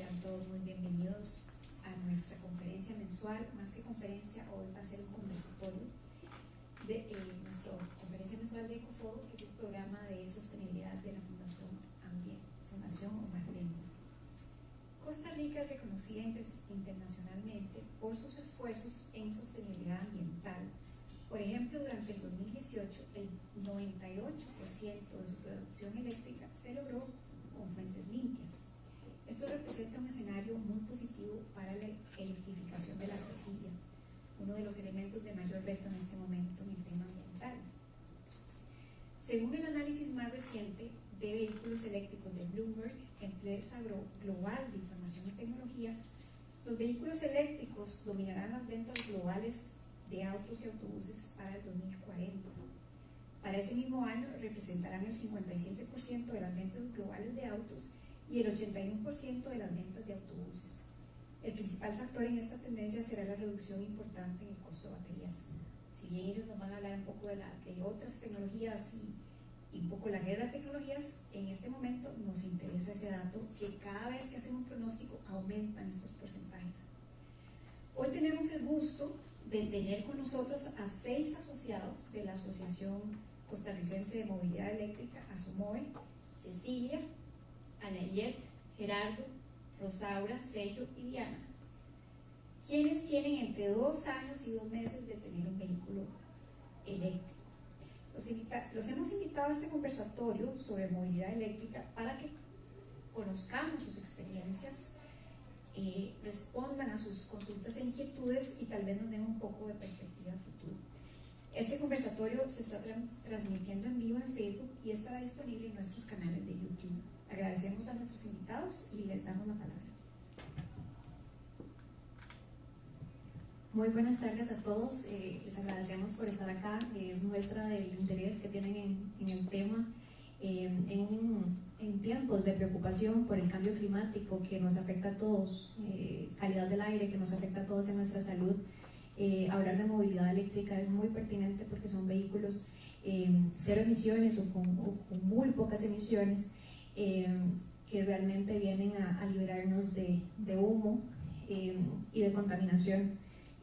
Sean todos muy bienvenidos a nuestra conferencia mensual. Más que conferencia, hoy va a ser un conversatorio de nuestra conferencia mensual de Ecoforo, que es el programa de sostenibilidad de la Fundación Omar Delmo. Costa Rica es reconocida internacionalmente por sus esfuerzos en sostenibilidad ambiental. Por ejemplo, durante el 2018, el 98% de su producción eléctrica se logró con fuentes limpias. Esto representa un escenario muy positivo para la electrificación de la flotilla, uno de los elementos de mayor reto en este momento en el tema ambiental. Según el análisis más reciente de vehículos eléctricos de Bloomberg, empresa global de información y tecnología, los vehículos eléctricos dominarán las ventas globales de autos y autobuses para el 2040. Para ese mismo año representarán el 57% de las ventas globales de autos y el 81% de las ventas de autobuses. El principal factor en esta tendencia será la reducción importante en el costo de baterías. Si bien ellos nos van a hablar un poco de otras tecnologías y un poco la guerra de tecnologías, en este momento nos interesa ese dato, que cada vez que hacemos un pronóstico aumentan estos porcentajes. Hoy tenemos el gusto de tener con nosotros a 6 asociados de la Asociación Costarricense de Movilidad Eléctrica, ASOMOVE: Cecilia, Anayet, Gerardo, Rosaura, Sergio y Diana, quienes tienen entre 2 años y 2 meses de tener un vehículo eléctrico. Los hemos invitado a este conversatorio sobre movilidad eléctrica para que conozcamos sus experiencias, respondan a sus consultas e inquietudes y tal vez nos den un poco de perspectiva futuro. Este conversatorio se está transmitiendo en vivo en Facebook y estará disponible en nuestros canales de YouTube. Agradecemos a nuestros invitados y les damos la palabra. Muy buenas tardes a todos, les agradecemos por estar acá, es muestra del interés que tienen en el tema. En tiempos de preocupación por el cambio climático que nos afecta a todos, calidad del aire que nos afecta a todos en nuestra salud, hablar de movilidad eléctrica es muy pertinente porque son vehículos cero emisiones o con muy pocas emisiones, que realmente vienen a liberarnos de humo y de contaminación.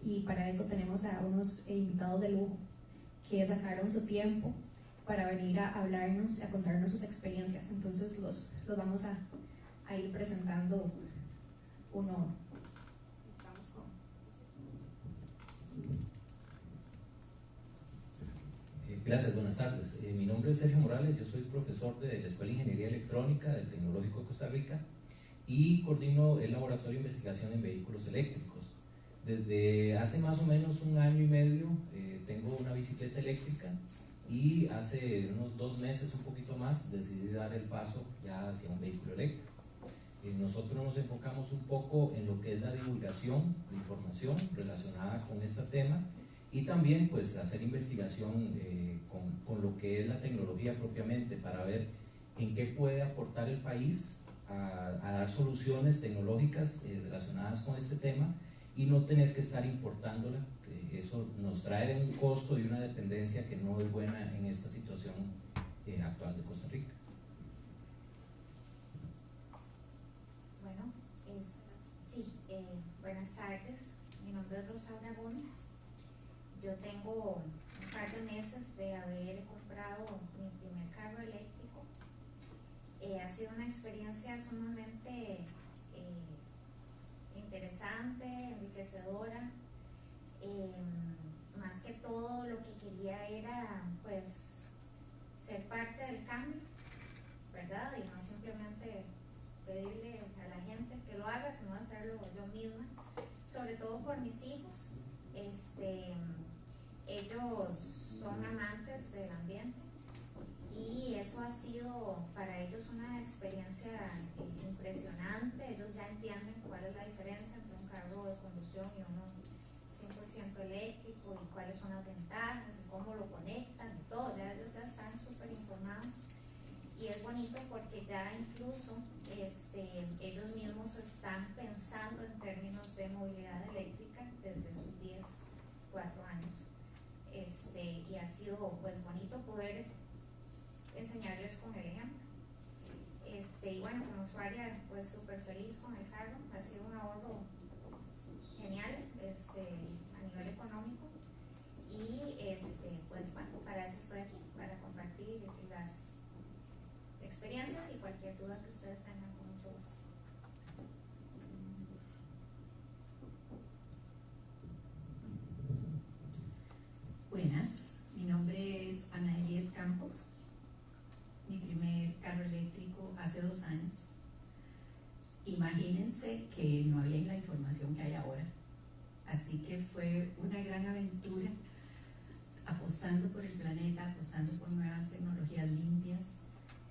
Y para eso tenemos a unos invitados de lujo que sacaron su tiempo para venir a hablarnos, a contarnos sus experiencias. Entonces los vamos a ir presentando uno a uno. Vamos con... Gracias, buenas tardes. Mi nombre es Sergio Morales, yo soy profesor de la Escuela de Ingeniería Electrónica del Tecnológico de Costa Rica y coordino el Laboratorio de Investigación en Vehículos Eléctricos. Desde hace más o menos 1 año y medio tengo una bicicleta eléctrica y hace unos 2 meses, un poquito más, decidí dar el paso ya hacia un vehículo eléctrico. Nosotros nos enfocamos un poco en lo que es la divulgación de información relacionada con este tema y también pues hacer investigación con lo que es la tecnología propiamente para ver en qué puede aportar el país a dar soluciones tecnológicas relacionadas con este tema y no tener que estar importándola, que eso nos trae un costo y una dependencia que no es buena en esta situación actual de Costa Rica. Bueno, buenas tardes, mi nombre es Rosaura Gómez. Yo tengo un par de meses de haber comprado mi primer carro eléctrico. Ha sido una experiencia sumamente interesante, enriquecedora. Más que todo lo que quería era pues ser parte del cambio, ¿verdad? Y no simplemente pedirle a la gente que lo haga, sino hacerlo yo misma, sobre todo por mis hijos. Ellos son amantes del ambiente y eso ha sido para ellos una experiencia impresionante. Ellos ya entienden cuál es la diferencia entre un carro de combustión y uno 100% eléctrico y cuáles son las ventajas y cómo lo conectan y todo. Ya ellos ya están súper informados y es bonito porque ya incluso ellos mismos están pensando en términos de movilidad eléctrica desde sus 4 años. Y ha sido pues bonito poder enseñarles con el ejemplo. y bueno, como usuaria, pues súper feliz con el carro, ha sido un ahorro genial a nivel económico y pues bueno, para eso estoy aquí, para compartir las experiencias y cualquier duda que ustedes tengan, con mucho gusto. Buenas, mi nombre es Ana Eliet Campos. Mi primer carro eléctrico hace 2 años. Imagínense que no había la información que hay ahora. Así que fue una gran aventura, apostando por el planeta, apostando por nuevas tecnologías limpias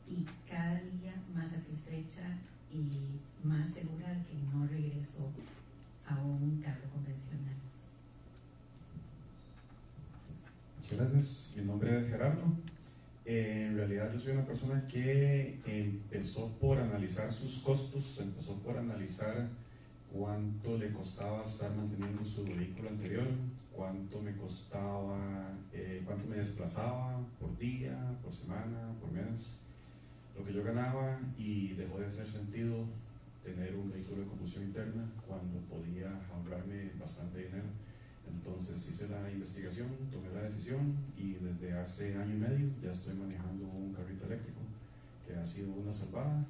y cada día más satisfecha y más segura de que no regreso a un carro convencional. Muchas gracias. Mi nombre es Gerardo. En realidad yo soy una persona que empezó por analizar sus costos, empezó por analizar cuánto le costaba estar manteniendo su vehículo anterior, cuánto me costaba, cuánto me desplazaba por día, por semana, por mes, lo que yo ganaba, y dejó de hacer sentido tener un vehículo de combustión interna cuando podía ahorrarme bastante dinero. Entonces hice la investigación, tomé la decisión y desde hace 1 año y medio ya estoy manejando un carrito eléctrico que ha sido una salvada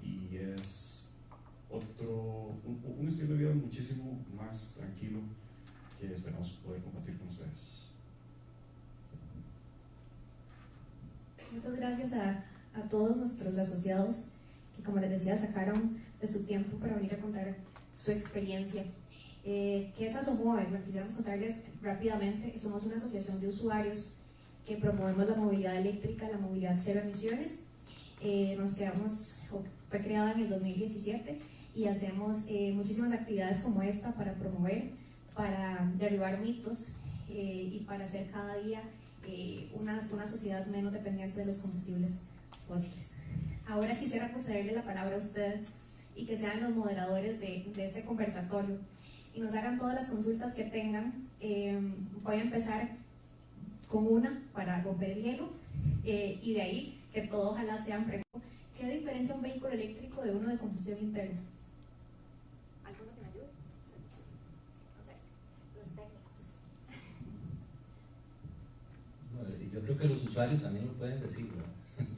y es un estilo de vida muchísimo más tranquilo que esperamos poder compartir con ustedes. Muchas gracias a todos nuestros asociados que, como les decía, sacaron de su tiempo para venir a contar su experiencia. ¿Qué es ASOMOVE? Quisiéramos contarles rápidamente. Somos una asociación de usuarios que promovemos la movilidad eléctrica, la movilidad cero emisiones. Fue creada en el 2017 y hacemos muchísimas actividades como esta para promover, para derribar mitos y para hacer cada día una sociedad menos dependiente de los combustibles fósiles. Ahora quisiera concederle la palabra a ustedes y que sean los moderadores de este conversatorio y nos hagan todas las consultas que tengan. Voy a empezar con una para romper el hielo y de ahí que todo ojalá sean preguntas. ¿Qué diferencia un vehículo eléctrico de uno de combustión interna? ¿Alguno que me ayude? No sé, los técnicos. Bueno, yo creo que los usuarios también lo pueden decir, ¿no?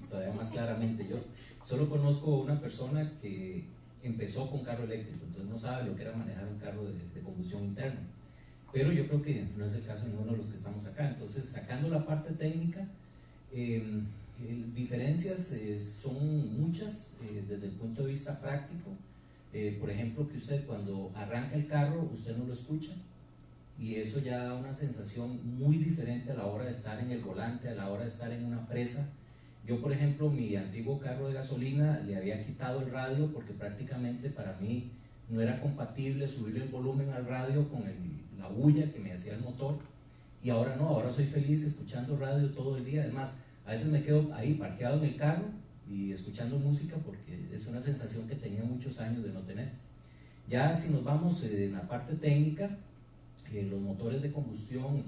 Todavía más claramente. Yo solo conozco una persona que empezó con carro eléctrico, entonces no sabe lo que era manejar un carro de combustión interna, pero yo creo que no es el caso de ninguno de los que estamos acá. Entonces, sacando la parte técnica, diferencias son muchas desde el punto de vista práctico. Por ejemplo, que usted cuando arranca el carro, usted no lo escucha, y eso ya da una sensación muy diferente a la hora de estar en el volante, a la hora de estar en una presa. Yo, por ejemplo, mi antiguo carro de gasolina le había quitado el radio porque prácticamente para mí no era compatible subirle el volumen al radio con la bulla que me hacía el motor, y ahora no, ahora soy feliz escuchando radio todo el día. Además, a veces me quedo ahí parqueado en el carro y escuchando música porque es una sensación que tenía muchos años de no tener. Ya si nos vamos en la parte técnica, los motores de combustión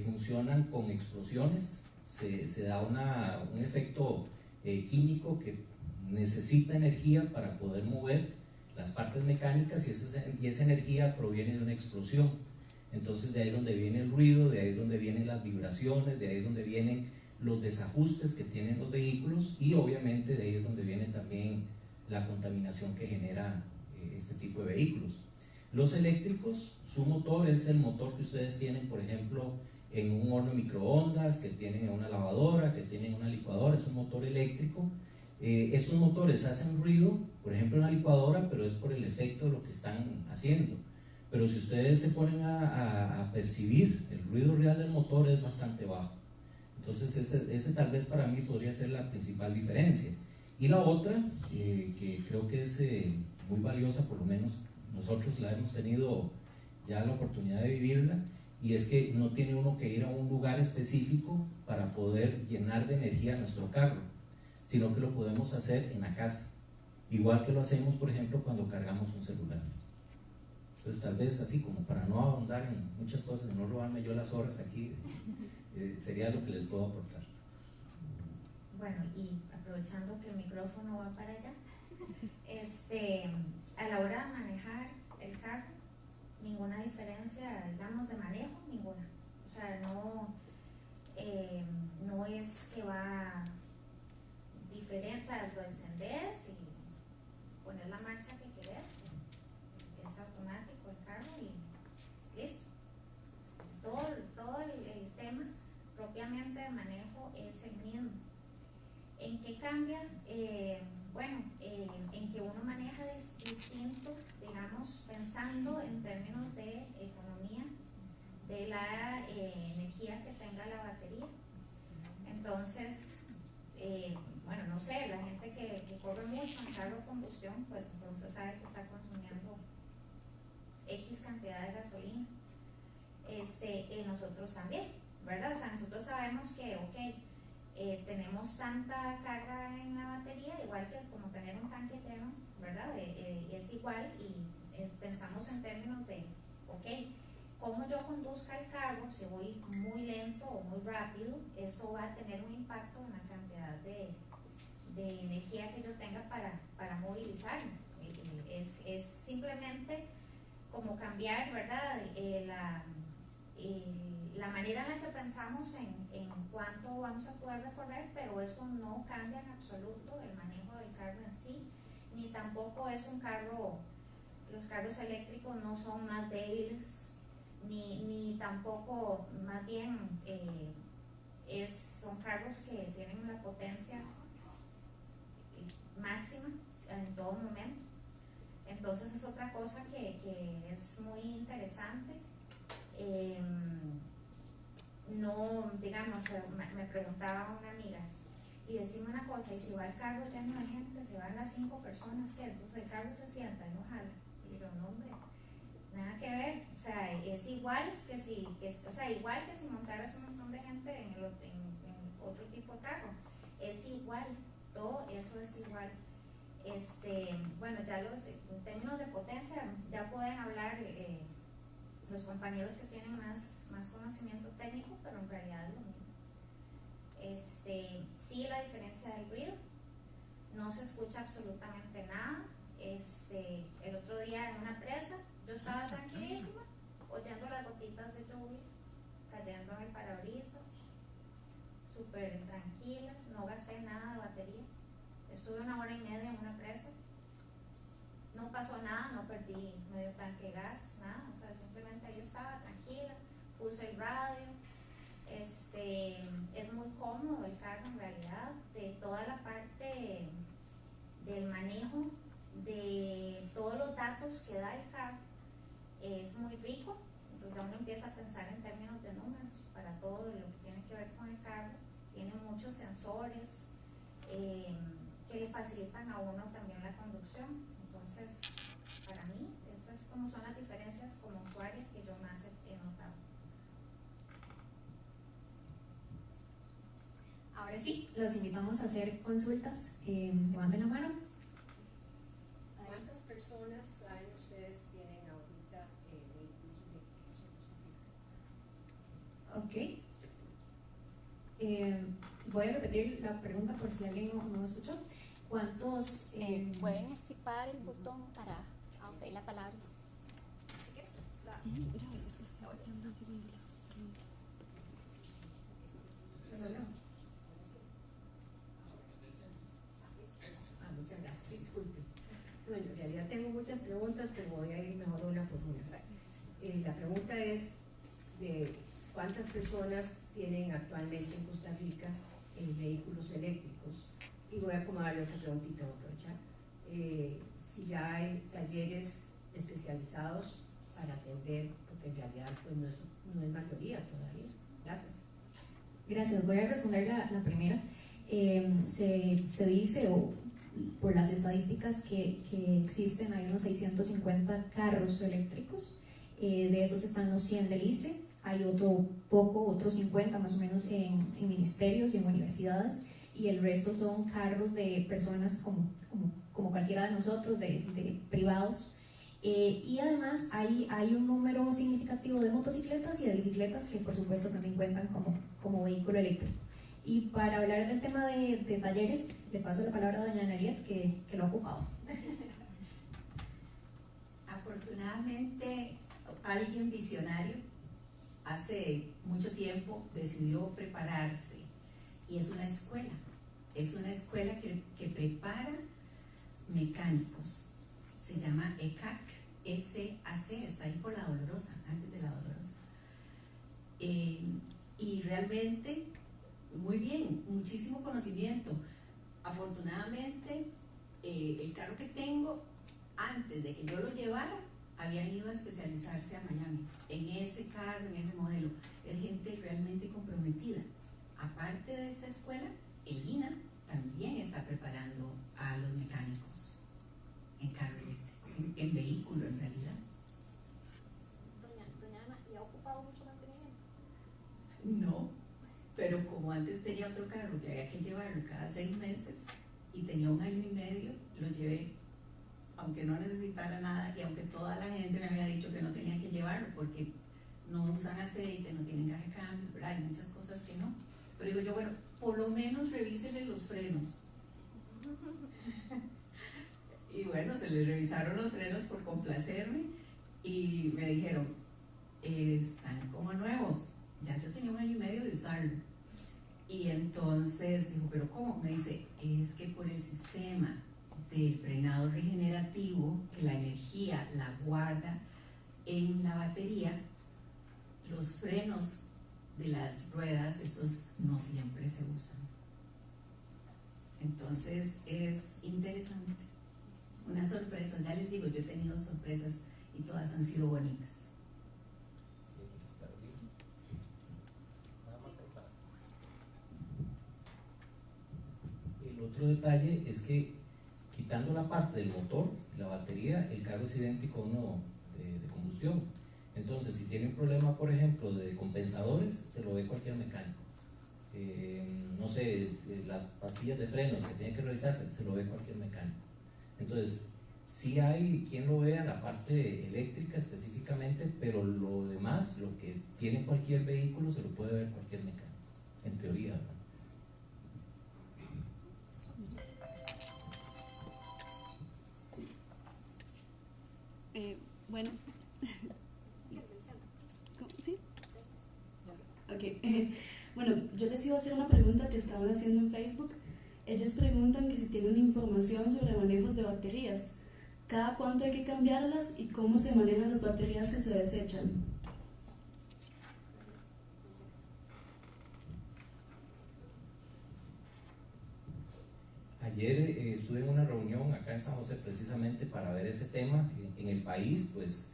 funcionan con explosiones. Se da un efecto químico que necesita energía para poder mover las partes mecánicas, y esa energía proviene de una explosión. Entonces de ahí es donde viene el ruido, de ahí es donde vienen las vibraciones, de ahí es donde vienen los desajustes que tienen los vehículos, y obviamente de ahí es donde viene también la contaminación que genera este tipo de vehículos. Los eléctricos, su motor es el motor que ustedes tienen, por ejemplo, en un horno de microondas, que tienen una lavadora, que tienen una licuadora. Es un motor eléctrico. Estos motores hacen ruido, por ejemplo, en la licuadora, pero es por el efecto de lo que están haciendo. Pero si ustedes se ponen a percibir, el ruido real del motor es bastante bajo. Entonces ese tal vez para mí podría ser la principal diferencia. Y la otra, que creo que es muy valiosa, por lo menos nosotros la hemos tenido ya la oportunidad de vivirla, y es que no tiene uno que ir a un lugar específico para poder llenar de energía nuestro carro, sino que lo podemos hacer en la casa, igual que lo hacemos, por ejemplo, cuando cargamos un celular. Entonces tal vez así, como para no ahondar en muchas cosas y no robarme yo las horas aquí, sería lo que les puedo aportar. Bueno, y aprovechando que el micrófono va para allá, A la hora de manejar el carro, ninguna diferencia, digamos, de manejo, ninguna. O sea, no es que va diferente, o sea, lo encendés y pones la marcha que querés, es automático el carro y listo. Todo el tema propiamente de manejo es el mismo. ¿En qué cambia? En que uno maneja distinto, digamos, pensando en términos de economía, de la energía que tenga la batería. Entonces, no sé, la gente que corre mucho en carro de combustión, pues entonces sabe que está consumiendo X cantidad de gasolina. Nosotros también, ¿verdad? O sea, nosotros sabemos que, tenemos tanta carga en la batería, igual que como tener un tanque lleno, ¿verdad? Es igual y pensamos en términos de, cómo yo conduzca el carro, si voy muy lento o muy rápido, eso va a tener un impacto en la cantidad de energía que yo tenga para movilizarme. Es simplemente como cambiar, ¿verdad? La manera en la que pensamos en cuánto vamos a poder recorrer, pero eso no cambia en absoluto el manejo del carro en sí, ni tampoco es un carro, los carros eléctricos no son más débiles, ni tampoco, más bien son carros que tienen la potencia máxima en todo momento. Entonces es otra cosa que es muy interesante. No, digamos, me preguntaba una amiga, y decime una cosa, y si va el carro lleno de gente, si van las 5 personas, ¿qué? Entonces el carro se sienta y no jala. Y digo, no, hombre, nada que ver. O sea, es igual que si montaras un montón de gente en otro tipo de carro. Es igual, todo eso es igual. Ya en términos de potencia, ya pueden hablar los compañeros que tienen más conocimiento técnico, pero en realidad es lo mismo. Sí, la diferencia del ruido, no se escucha absolutamente nada. El otro día en una presa, yo estaba tranquilísima, oyendo las gotitas de lluvia cayendo en el parabrisas, súper tranquila, no gasté nada de batería. Estuve 1 hora y media en una presa, no pasó nada, no perdí medio tanque de gas, nada, o sea, simplemente ahí estaba tranquila, puse el radio. Es muy cómodo el carro en realidad, de toda la parte del manejo, de todos los datos que da el carro, es muy rico. Entonces uno empieza a pensar en términos de números para todo lo que tiene que ver con el carro. Tiene muchos sensores que le facilitan a uno también la conducción. Entonces, para mí, esas como son las diferencias como usuaria que yo más he notado. Ahora sí, los invitamos a hacer consultas. Levanten la mano. ¿Cuántas personas saben ustedes tienen ahorita vehículos eléctricos? Ok. Voy a repetir la pregunta por si alguien no escuchó. ¿Cuántos? ¿Pueden estripar el botón para pedir la palabra? Si quieres, Muchas gracias, disculpe. Bueno, en realidad tengo muchas preguntas, pero voy a ir mejor una por una. La pregunta es de cuántas personas tienen actualmente en Costa Rica vehículos eléctricos. Y voy a acomodarle otra preguntita, voy a aprovechar. Si ya hay talleres especializados para atender, porque en realidad pues, no es mayoría todavía. Gracias. Gracias, voy a responder la primera. Se dice, o por las estadísticas que existen, hay unos 650 carros eléctricos, de esos están los 100 del ICE, hay otros 50 más o menos en ministerios y en universidades, y el resto son carros de personas como cualquiera de nosotros, de privados. Y además hay un número significativo de motocicletas y de bicicletas que por supuesto también cuentan como vehículo eléctrico. Y para hablar del tema de talleres, le paso la palabra a doña Anariet, que lo ha ocupado. Afortunadamente, alguien visionario hace mucho tiempo decidió prepararse, y es una escuela que prepara mecánicos. Se llama ECAC, SAC, está ahí por La Dolorosa, antes de La Dolorosa. Y realmente, muy bien, muchísimo conocimiento. Afortunadamente, el carro que tengo, antes de que yo lo llevara, habían ido a especializarse a Miami. En ese carro, en ese modelo, es gente realmente comprometida. Aparte de esta escuela, el INA también está preparando a los mecánicos en carro eléctrico, en vehículo en realidad. Doña Ana, ¿y ha ocupado mucho mantenimiento? No, pero como antes tenía otro carro que había que llevarlo cada 6 meses y tenía 1 año y medio, lo llevé, aunque no necesitara nada y aunque toda la gente me había dicho que no tenía que llevarlo porque no usan aceite, no tienen caja de cambios, ¿verdad? Hay muchas cosas que no. Pero digo yo, bueno, por lo menos revísenle los frenos. Y bueno, se les revisaron los frenos por complacerme y me dijeron, están como nuevos. Ya yo tenía 1 año y medio de usarlo. Y entonces dijo, ¿pero cómo? Me dice, es que por el sistema del frenado regenerativo, que la energía la guarda en la batería, los frenos de las ruedas, esos no siempre se usan. Entonces es interesante. Unas sorpresas, ya les digo, yo he tenido sorpresas y todas han sido bonitas. El otro detalle es que, quitando la parte del motor, la batería, el carro es idéntico a uno de combustión. Entonces, si tiene un problema, por ejemplo, de compensadores, se lo ve cualquier mecánico. No sé, las pastillas de frenos que tiene que revisarse, se lo ve cualquier mecánico. Entonces, sí hay quien lo vea la parte eléctrica específicamente, pero lo demás, lo que tiene cualquier vehículo, se lo puede ver cualquier mecánico, en teoría, ¿no? Bueno, ¿sí? Ok. Bueno, yo les iba a hacer una pregunta que estaban haciendo en Facebook. Ellos preguntan que si tienen información sobre manejos de baterías, cada cuánto hay que cambiarlas y cómo se manejan las baterías que se desechan. Ayer estuve en una reunión acá en San José precisamente para ver ese tema. En el país, pues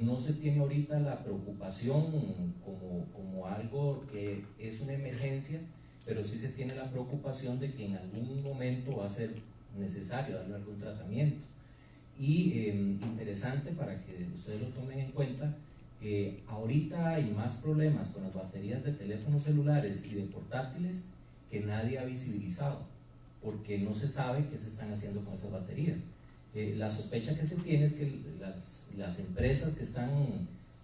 no se tiene ahorita la preocupación como algo que es una emergencia, pero sí se tiene la preocupación de que en algún momento va a ser necesario darle algún tratamiento. Y interesante para que ustedes lo tomen en cuenta, ahorita hay más problemas con las baterías de teléfonos celulares y de portátiles que nadie ha visibilizado, porque no se sabe qué se están haciendo con esas baterías. La sospecha que se tiene es que las empresas que están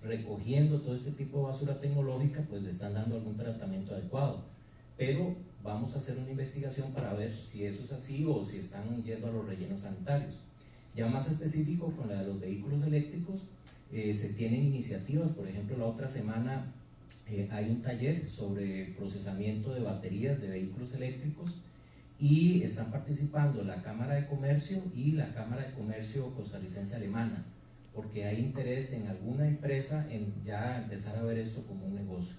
recogiendo todo este tipo de basura tecnológica pues le están dando algún tratamiento adecuado, pero vamos a hacer una investigación para ver si eso es así o si están yendo a los rellenos sanitarios. Ya más específico con la de los vehículos eléctricos, se tienen iniciativas. Por ejemplo, la otra semana hay un taller sobre procesamiento de baterías de vehículos eléctricos y están participando la Cámara de Comercio y la Cámara de Comercio costarricense alemana, porque hay interés en alguna empresa en ya empezar a ver esto como un negocio.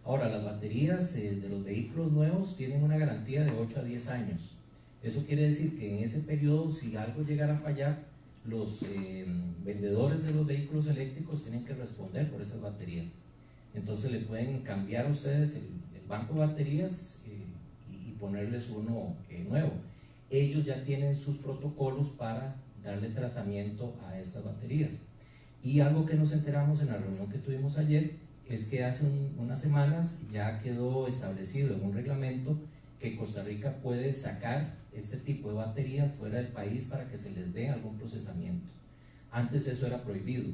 Ahora, las baterías de los vehículos nuevos tienen una garantía de 8 a 10 años. Eso quiere decir que en ese periodo, si algo llegara a fallar, los vendedores de los vehículos eléctricos tienen que responder por esas baterías. Entonces le pueden cambiar a ustedes el banco de baterías y ponerles uno nuevo. Ellos ya tienen sus protocolos para darle tratamiento a estas baterías. Y algo que nos enteramos en la reunión que tuvimos ayer es que hace unas semanas ya quedó establecido en un reglamento que Costa Rica puede sacar este tipo de baterías fuera del país para que se les dé algún procesamiento. Antes eso era prohibido.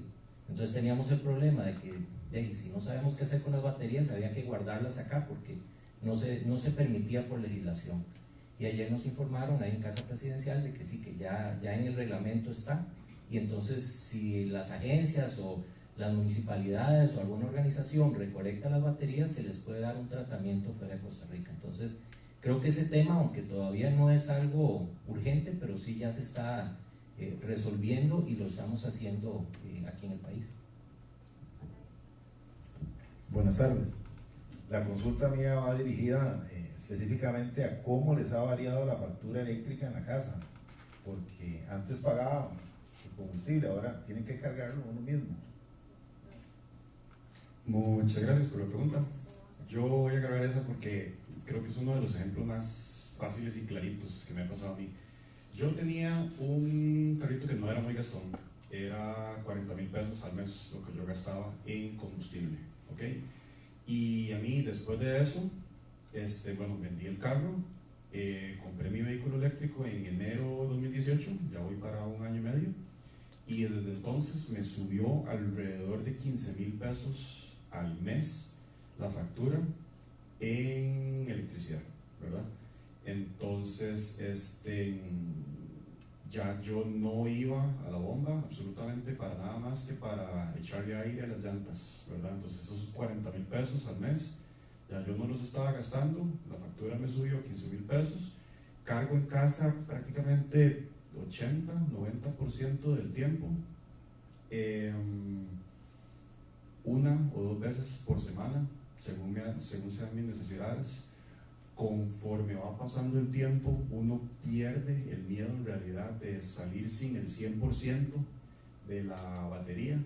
Entonces teníamos el problema de que si no sabemos qué hacer con las baterías, había que guardarlas acá porque no se permitía por legislación. Y ayer nos informaron ahí en Casa Presidencial de que sí, que ya en el reglamento está, y entonces si las agencias o las municipalidades o alguna organización recolecta las baterías, se les puede dar un tratamiento fuera de Costa Rica. Entonces creo que ese tema, aunque todavía no es algo urgente, pero sí ya se está resolviendo y lo estamos haciendo aquí en el país. Buenas tardes. La consulta mía va dirigida específicamente a cómo les ha variado la factura eléctrica en la casa, porque antes pagaba el combustible, ahora tienen que cargarlo uno mismo. Muchas gracias por la pregunta. Yo voy a agarrar esa porque creo que es uno de los ejemplos más fáciles y claritos que me ha pasado a mí. Yo tenía un carrito que no era muy gastón, era 40,000 pesos al mes lo que yo gastaba en combustible, ¿ok? Y a mí, después de eso, bueno, vendí el carro, compré mi vehículo eléctrico en enero de 2018, ya voy para 1 año y medio, y desde entonces me subió alrededor de 15,000 pesos al mes la factura en electricidad, ¿verdad? Entonces, ya yo no iba a la bomba absolutamente para nada más que para echarle aire a las llantas, ¿verdad? Entonces esos 40,000 pesos al mes, ya yo no los estaba gastando, la factura me subió a 15,000 pesos, cargo en casa prácticamente 80-90% del tiempo, 1 o 2 veces por semana, según sean mis necesidades. Conforme va pasando el tiempo, uno pierde el miedo en realidad de salir sin el 100% de la batería.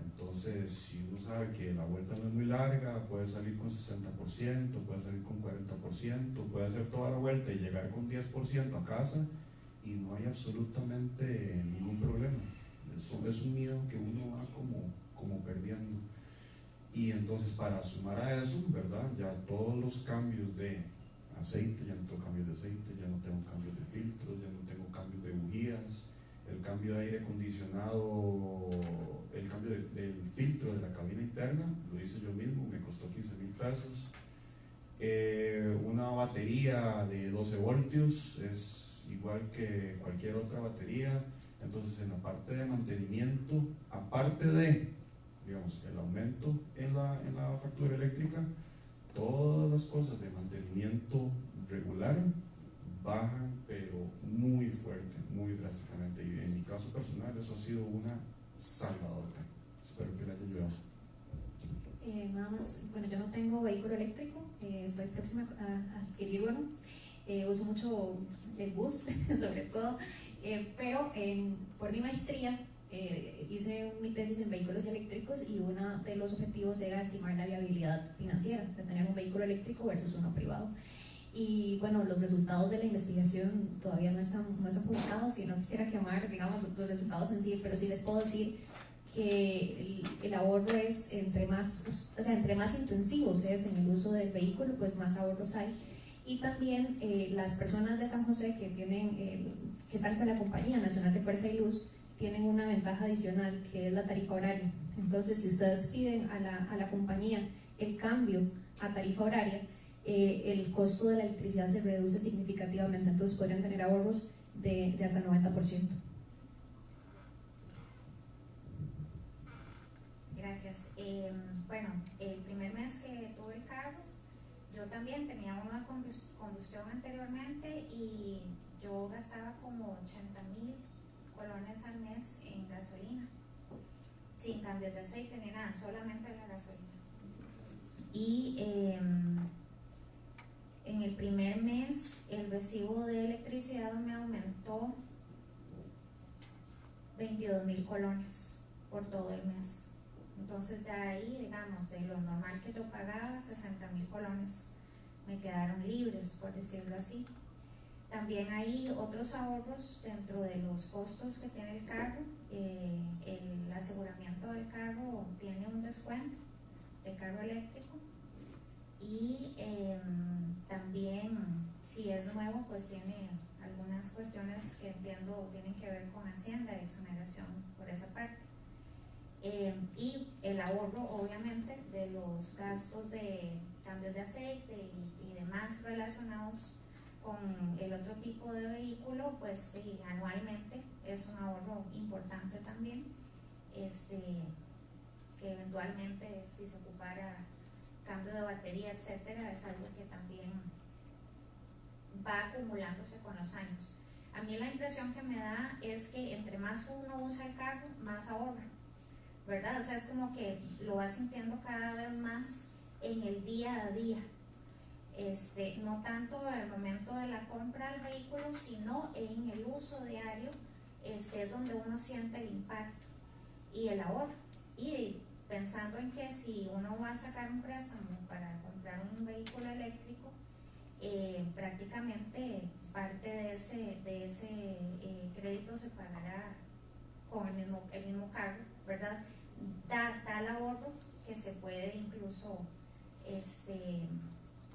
Entonces, si uno sabe que la vuelta no es muy larga, puede salir con 60%, puede salir con 40%, puede hacer toda la vuelta y llegar con 10% a casa y no hay absolutamente ningún problema. Es un miedo que uno va como perdiendo. Y entonces, para sumar a eso, ¿verdad? Ya todos los cambios de aceite, ya no tengo cambios de aceite, ya no tengo cambios de filtros, ya no tengo cambios de bujías, el cambio de aire acondicionado, el cambio del filtro de la cabina interna, lo hice yo mismo, me costó 15,000 pesos. Una batería de 12 voltios es igual que cualquier otra batería. Entonces, en la parte de mantenimiento, aparte de, digamos, el aumento en la factura eléctrica, todas las cosas de mantenimiento regular bajan, pero muy fuerte, muy drásticamente. Y en mi caso personal, eso ha sido una salvadora. Espero que le haya ayudado. Nada más, bueno, yo no tengo vehículo eléctrico, estoy próxima a adquirir uno. Uso mucho el bus, sobre todo, pero por mi maestría hice mi tesis en vehículos eléctricos y uno de los objetivos era estimar la viabilidad financiera de tener un vehículo eléctrico versus uno privado. Y bueno, los resultados de la investigación todavía no están publicados y no quisiera quemar, digamos, los resultados en sí, pero sí les puedo decir que el ahorro es entre más intensivos es en el uso del vehículo, pues más ahorros hay. Y también las personas de San José que están con la Compañía Nacional de Fuerza y Luz tienen una ventaja adicional, que es la tarifa horaria. Entonces, si ustedes piden a la compañía el cambio a tarifa horaria, el costo de la electricidad se reduce significativamente, entonces podrían tener ahorros de hasta 90%. Gracias. Bueno, el primer mes que tuve el carro, yo también tenía una combustión anteriormente y yo gastaba como 80,000 colones al mes en gasolina, sin cambios de aceite ni nada, solamente la gasolina. Y en el primer mes el recibo de electricidad me aumentó 22,000 colones por todo el mes. Entonces ya ahí, digamos, de lo normal que yo pagaba, 60,000 colones me quedaron libres, por decirlo así. También hay otros ahorros dentro de los costos que tiene el carro. El aseguramiento del carro tiene un descuento del carro eléctrico y también, si es nuevo, pues tiene algunas cuestiones que entiendo tienen que ver con Hacienda y exoneración por esa parte. Y el ahorro, obviamente, de los gastos de cambios de aceite y de más relacionados con el otro tipo de vehículo, pues anualmente es un ahorro importante también, que eventualmente si se ocupara cambio de batería, etcétera, es algo que también va acumulándose con los años. A mí la impresión que me da es que entre más uno usa el carro, más ahorra, ¿verdad? O sea, es como que lo va sintiendo cada vez más en el día a día. No tanto en el momento de la compra del vehículo, sino en el uso diario, es donde uno siente el impacto y el ahorro. Y pensando en que si uno va a sacar un préstamo para comprar un vehículo eléctrico, prácticamente parte de ese crédito se pagará con el mismo cargo, ¿verdad? Da el ahorro que se puede incluso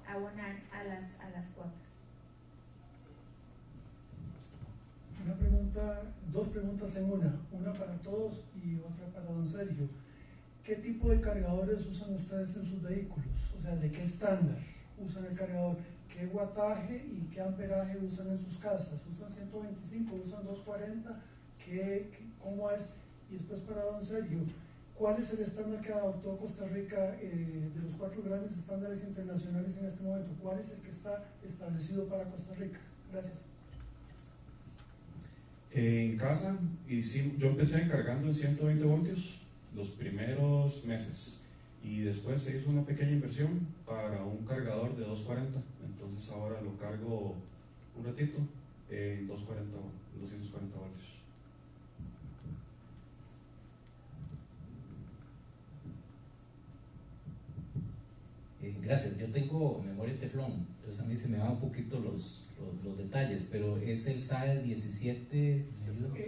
abonar a las cuotas. Una pregunta, dos preguntas en una para todos y otra para don Sergio. ¿Qué tipo de cargadores usan ustedes en sus vehículos? O sea, ¿de qué estándar usan el cargador? ¿Qué wattaje y qué amperaje usan en sus casas? ¿Usan 125? ¿Usan 240? ¿Cómo es? Y después para don Sergio, ¿cuál es el estándar que adoptó Costa Rica de los 4 grandes estándares internacionales en este momento? ¿Cuál es el que está establecido para Costa Rica? Gracias. En casa, yo empecé cargando en 120 voltios los primeros meses y después se hizo una pequeña inversión para un cargador de 240, entonces ahora lo cargo un ratito en 240 voltios. Gracias, yo tengo memoria teflón, entonces a mí se me van un poquito los detalles, pero es el SAE 17.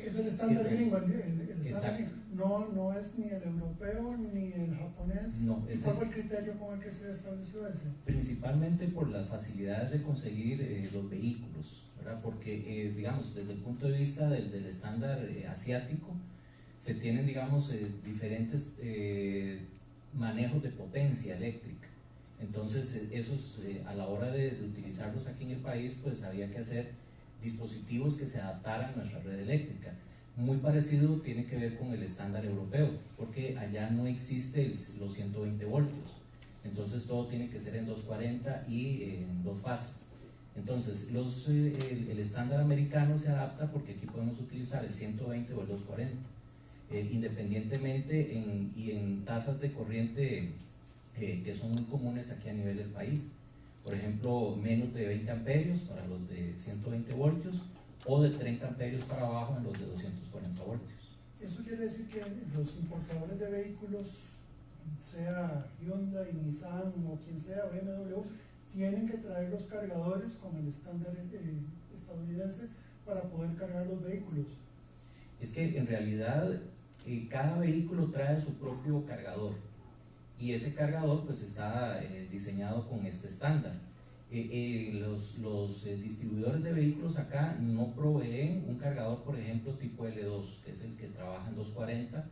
Es el estándar gringo, el Exacto. No es ni el europeo ni el japonés. No, ¿Cuál fue el criterio con el que se estableció ese? Principalmente por las facilidades de conseguir los vehículos, ¿verdad? Porque, digamos, desde el punto de vista del estándar asiático, se tienen, digamos, diferentes manejos de potencia eléctrica. Entonces, esos a la hora de utilizarlos aquí en el país, pues había que hacer dispositivos que se adaptaran a nuestra red eléctrica. Muy parecido tiene que ver con el estándar europeo, porque allá no existe los 120 voltios. Entonces, todo tiene que ser en 240 y en 2 fases. Entonces, el estándar americano se adapta porque aquí podemos utilizar el 120 o el 240, independientemente en tasas de corriente que son muy comunes aquí a nivel del país. Por ejemplo, menos de 20 amperios para los de 120 voltios o de 30 amperios para abajo en los de 240 voltios. Eso quiere decir que los importadores de vehículos, sea Hyundai, Nissan o quien sea, BMW, tienen que traer los cargadores con el estándar estadounidense para poder cargar los vehículos. Es que en realidad cada vehículo trae su propio cargador y ese cargador pues está diseñado con este estándar. Los distribuidores de vehículos acá no proveen un cargador, por ejemplo, tipo L2, que es el que trabaja en 240,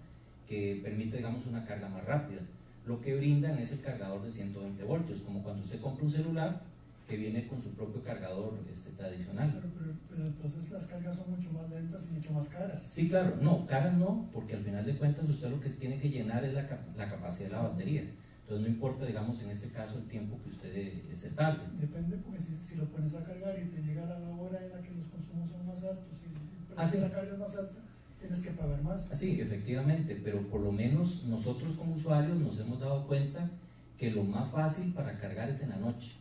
que permite, digamos, una carga más rápida. Lo que brindan es el cargador de 120 voltios, como cuando usted compra un celular que viene con su propio cargador tradicional. Pero entonces las cargas son mucho más lentas y mucho más caras. Sí, claro, no, caras no, porque al final de cuentas usted lo que tiene que llenar es la capacidad de la batería. Entonces no importa, digamos, en este caso el tiempo que usted se tarde. Depende, porque si lo pones a cargar y te llega a la hora en la que los consumos son más altos y el precio de la carga es más alta, tienes que pagar más. Sí, efectivamente, pero por lo menos nosotros como usuarios nos hemos dado cuenta que lo más fácil para cargar es en la noche.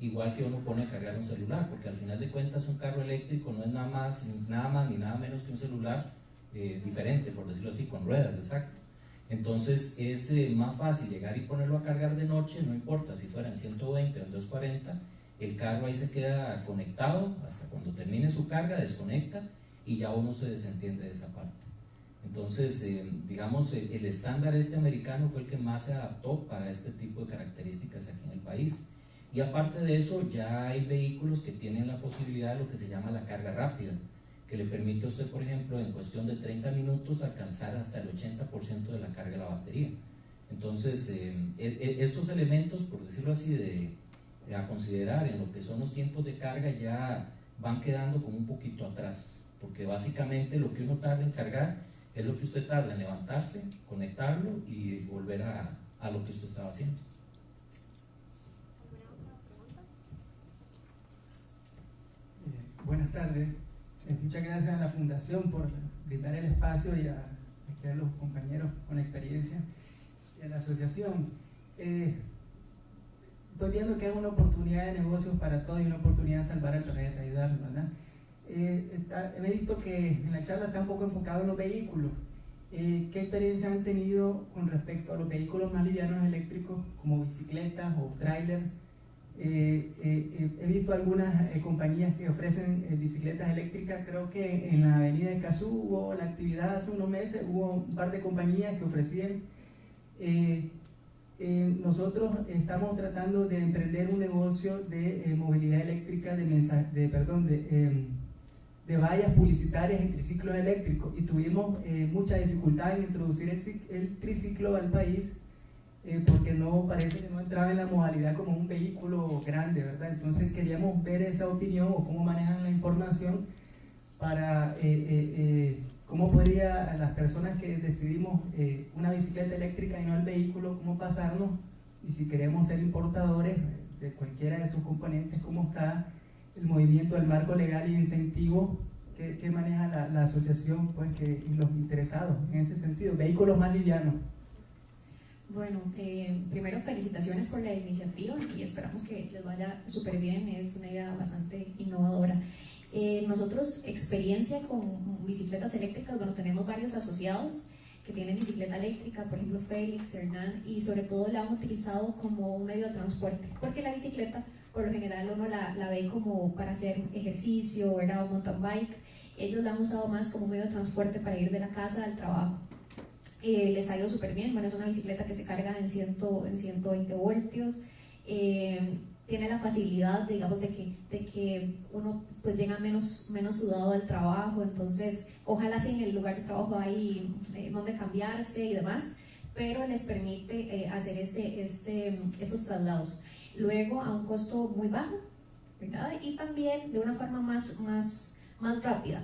Igual que uno pone a cargar un celular, porque al final de cuentas un carro eléctrico no es nada más ni nada menos que un celular diferente, por decirlo así, con ruedas, exacto. Entonces es más fácil llegar y ponerlo a cargar de noche, no importa si fuera en 120 o en 240, el carro ahí se queda conectado hasta cuando termine su carga, desconecta y ya uno se desentiende de esa parte. Entonces, digamos, el estándar americano fue el que más se adaptó para este tipo de características aquí en el país. Y aparte de eso, ya hay vehículos que tienen la posibilidad de lo que se llama la carga rápida, que le permite a usted, por ejemplo, en cuestión de 30 minutos alcanzar hasta el 80% de la carga de la batería. Entonces, estos elementos, por decirlo así, a considerar en lo que son los tiempos de carga ya van quedando como un poquito atrás, porque básicamente lo que uno tarda en cargar es lo que usted tarda en levantarse, conectarlo y volver a lo que usted estaba haciendo. Buenas tardes. Muchas gracias a la Fundación por brindar el espacio y a los compañeros con la experiencia y a la asociación. Estoy viendo que es una oportunidad de negocios para todos y una oportunidad de salvar al planeta, ayudarnos, ¿verdad? He visto que en la charla está un poco enfocado en los vehículos. ¿Qué experiencia han tenido con respecto a los vehículos más livianos eléctricos como bicicletas o tráiler? He visto algunas compañías que ofrecen bicicletas eléctricas. Creo que en la avenida Escazú hubo la actividad hace unos meses, hubo un par de compañías que ofrecían. Nosotros estamos tratando de emprender un negocio de movilidad eléctrica, de vallas publicitarias en triciclos eléctricos, y tuvimos mucha dificultad en introducir el triciclo al país porque no parece que no entraba en la modalidad como un vehículo grande, ¿verdad? Entonces queríamos ver esa opinión o cómo manejan la información para cómo podría las personas que decidimos una bicicleta eléctrica y no el vehículo, cómo pasarnos, y si queremos ser importadores de cualquiera de sus componentes, cómo está el movimiento del marco legal y incentivo que maneja la asociación, pues, y los interesados en ese sentido, vehículos más livianos. Bueno, primero felicitaciones por la iniciativa y esperamos que les vaya súper bien, es una idea bastante innovadora. Nosotros, experiencia con bicicletas eléctricas, bueno, tenemos varios asociados que tienen bicicleta eléctrica, por ejemplo Félix, Hernán, y sobre todo la han utilizado como un medio de transporte, porque la bicicleta por lo general uno la ve como para hacer ejercicio, ¿verdad? O mountain bike. Ellos la han usado más como medio de transporte para ir de la casa al trabajo. Les ha ido súper bien. Bueno, es una bicicleta que se carga en 120 voltios. Tiene la facilidad, digamos, de que uno pues llega menos sudado al trabajo, entonces ojalá si en el lugar de trabajo hay donde cambiarse y demás, pero les permite hacer esos traslados. Luego a un costo muy bajo, ¿verdad? Y también de una forma más rápida,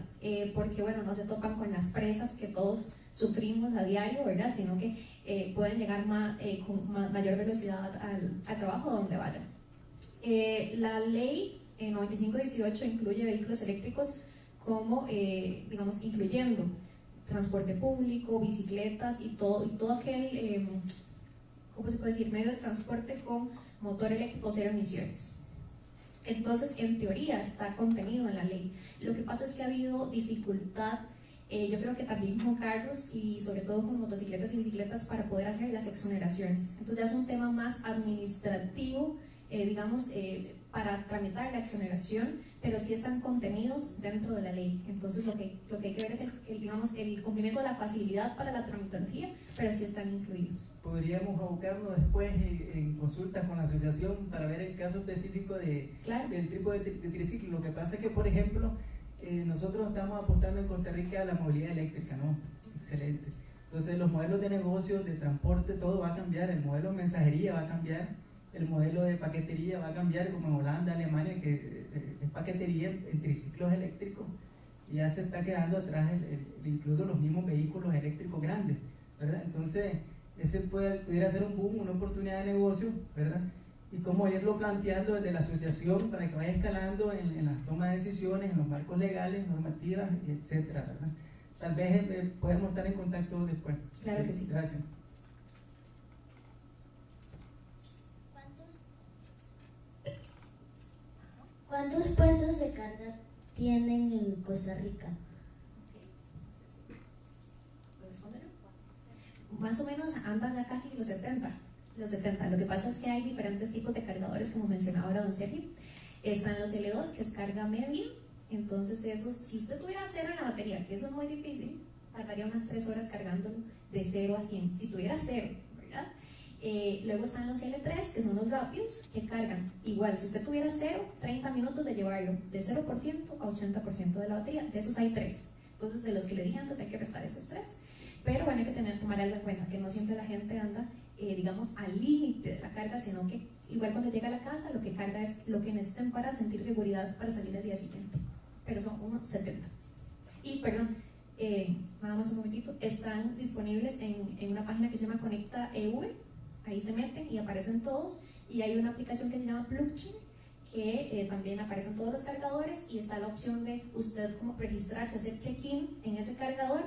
porque bueno, no se topan con las presas que todos sufrimos a diario, ¿verdad? Sino que pueden llegar con mayor velocidad al trabajo donde vayan. La ley 9518 incluye vehículos eléctricos como, digamos, incluyendo transporte público, bicicletas y todo aquel, ¿cómo se puede decir?, medio de transporte con motor eléctrico cero emisiones. Entonces, en teoría está contenido en la ley. Lo que pasa es que ha habido dificultad, yo creo que también con carros y sobre todo con motocicletas y bicicletas, para poder hacer las exoneraciones. Entonces ya es un tema más administrativo, digamos, para tramitar la exoneración, pero sí están contenidos dentro de la ley. Entonces lo que hay que ver es el cumplimiento de la facilidad para la tramitología, pero sí están incluidos. Podríamos abocarnos después en consultas con la asociación para ver el caso específico del tipo de triciclo. Lo que pasa es que, por ejemplo, nosotros estamos apostando en Costa Rica a la movilidad eléctrica, ¿no? Excelente. Entonces los modelos de negocio, de transporte, todo va a cambiar. El modelo de mensajería va a cambiar, el modelo de paquetería va a cambiar, como en Holanda, Alemania, que es paquetería en triciclos eléctricos, y ya se está quedando atrás incluso los mismos vehículos eléctricos grandes, ¿verdad? Entonces ese pudiera ser un boom, una oportunidad de negocio, ¿verdad? Y cómo irlo planteando desde la asociación para que vaya escalando en las tomas de decisiones, en los marcos legales, normativas, etcétera, ¿verdad? Tal vez podemos estar en contacto después. Claro que sí. Gracias. ¿Cuántos puestos de carga tienen en Costa Rica? Más o menos andan ya casi los 70. Lo que pasa es que hay diferentes tipos de cargadores, como mencionaba ahora don Sergio. Están los L2, que es carga media. Entonces esos, si usted tuviera cero en la batería, que eso es muy difícil, tardaría unas 3 horas cargándolo de 0 a 100, si tuviera cero, ¿verdad? Luego están los L3, que son los rápidos, que cargan igual, si usted tuviera 0, 30 minutos de llevarlo de 0% a 80% de la batería. De esos hay 3. Entonces, de los que le dije antes, hay que restar esos 3. Pero bueno, hay que tomar algo en cuenta, que no siempre la gente anda, digamos, al límite de la carga, sino que igual cuando llega a la casa lo que carga es lo que necesitan para sentir seguridad para salir al día siguiente, pero son unos 70. Y perdón, nada más un momentito, están disponibles en una página que se llama Conecta EV, ahí se meten y aparecen todos, y hay una aplicación que se llama Plugchain, que también aparecen todos los cargadores, y está la opción de usted como registrarse, hacer check-in en ese cargador,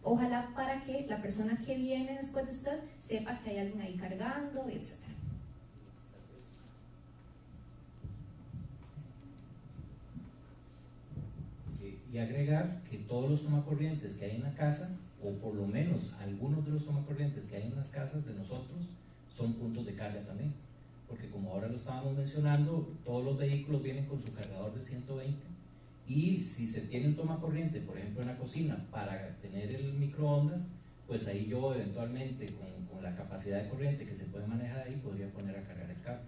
ojalá para que la persona que viene después de usted sepa que hay alguien ahí cargando, etc. Y agregar que todos los tomacorrientes que hay en la casa, o por lo menos algunos de los tomacorrientes que hay en las casas de nosotros, son puntos de carga también, porque como ahora lo estábamos mencionando, todos los vehículos vienen con su cargador de 120, y si se tiene un tomacorriente, por ejemplo en la cocina, para tener el microondas, pues ahí yo eventualmente con la capacidad de corriente que se puede manejar ahí, podría poner a cargar el carro.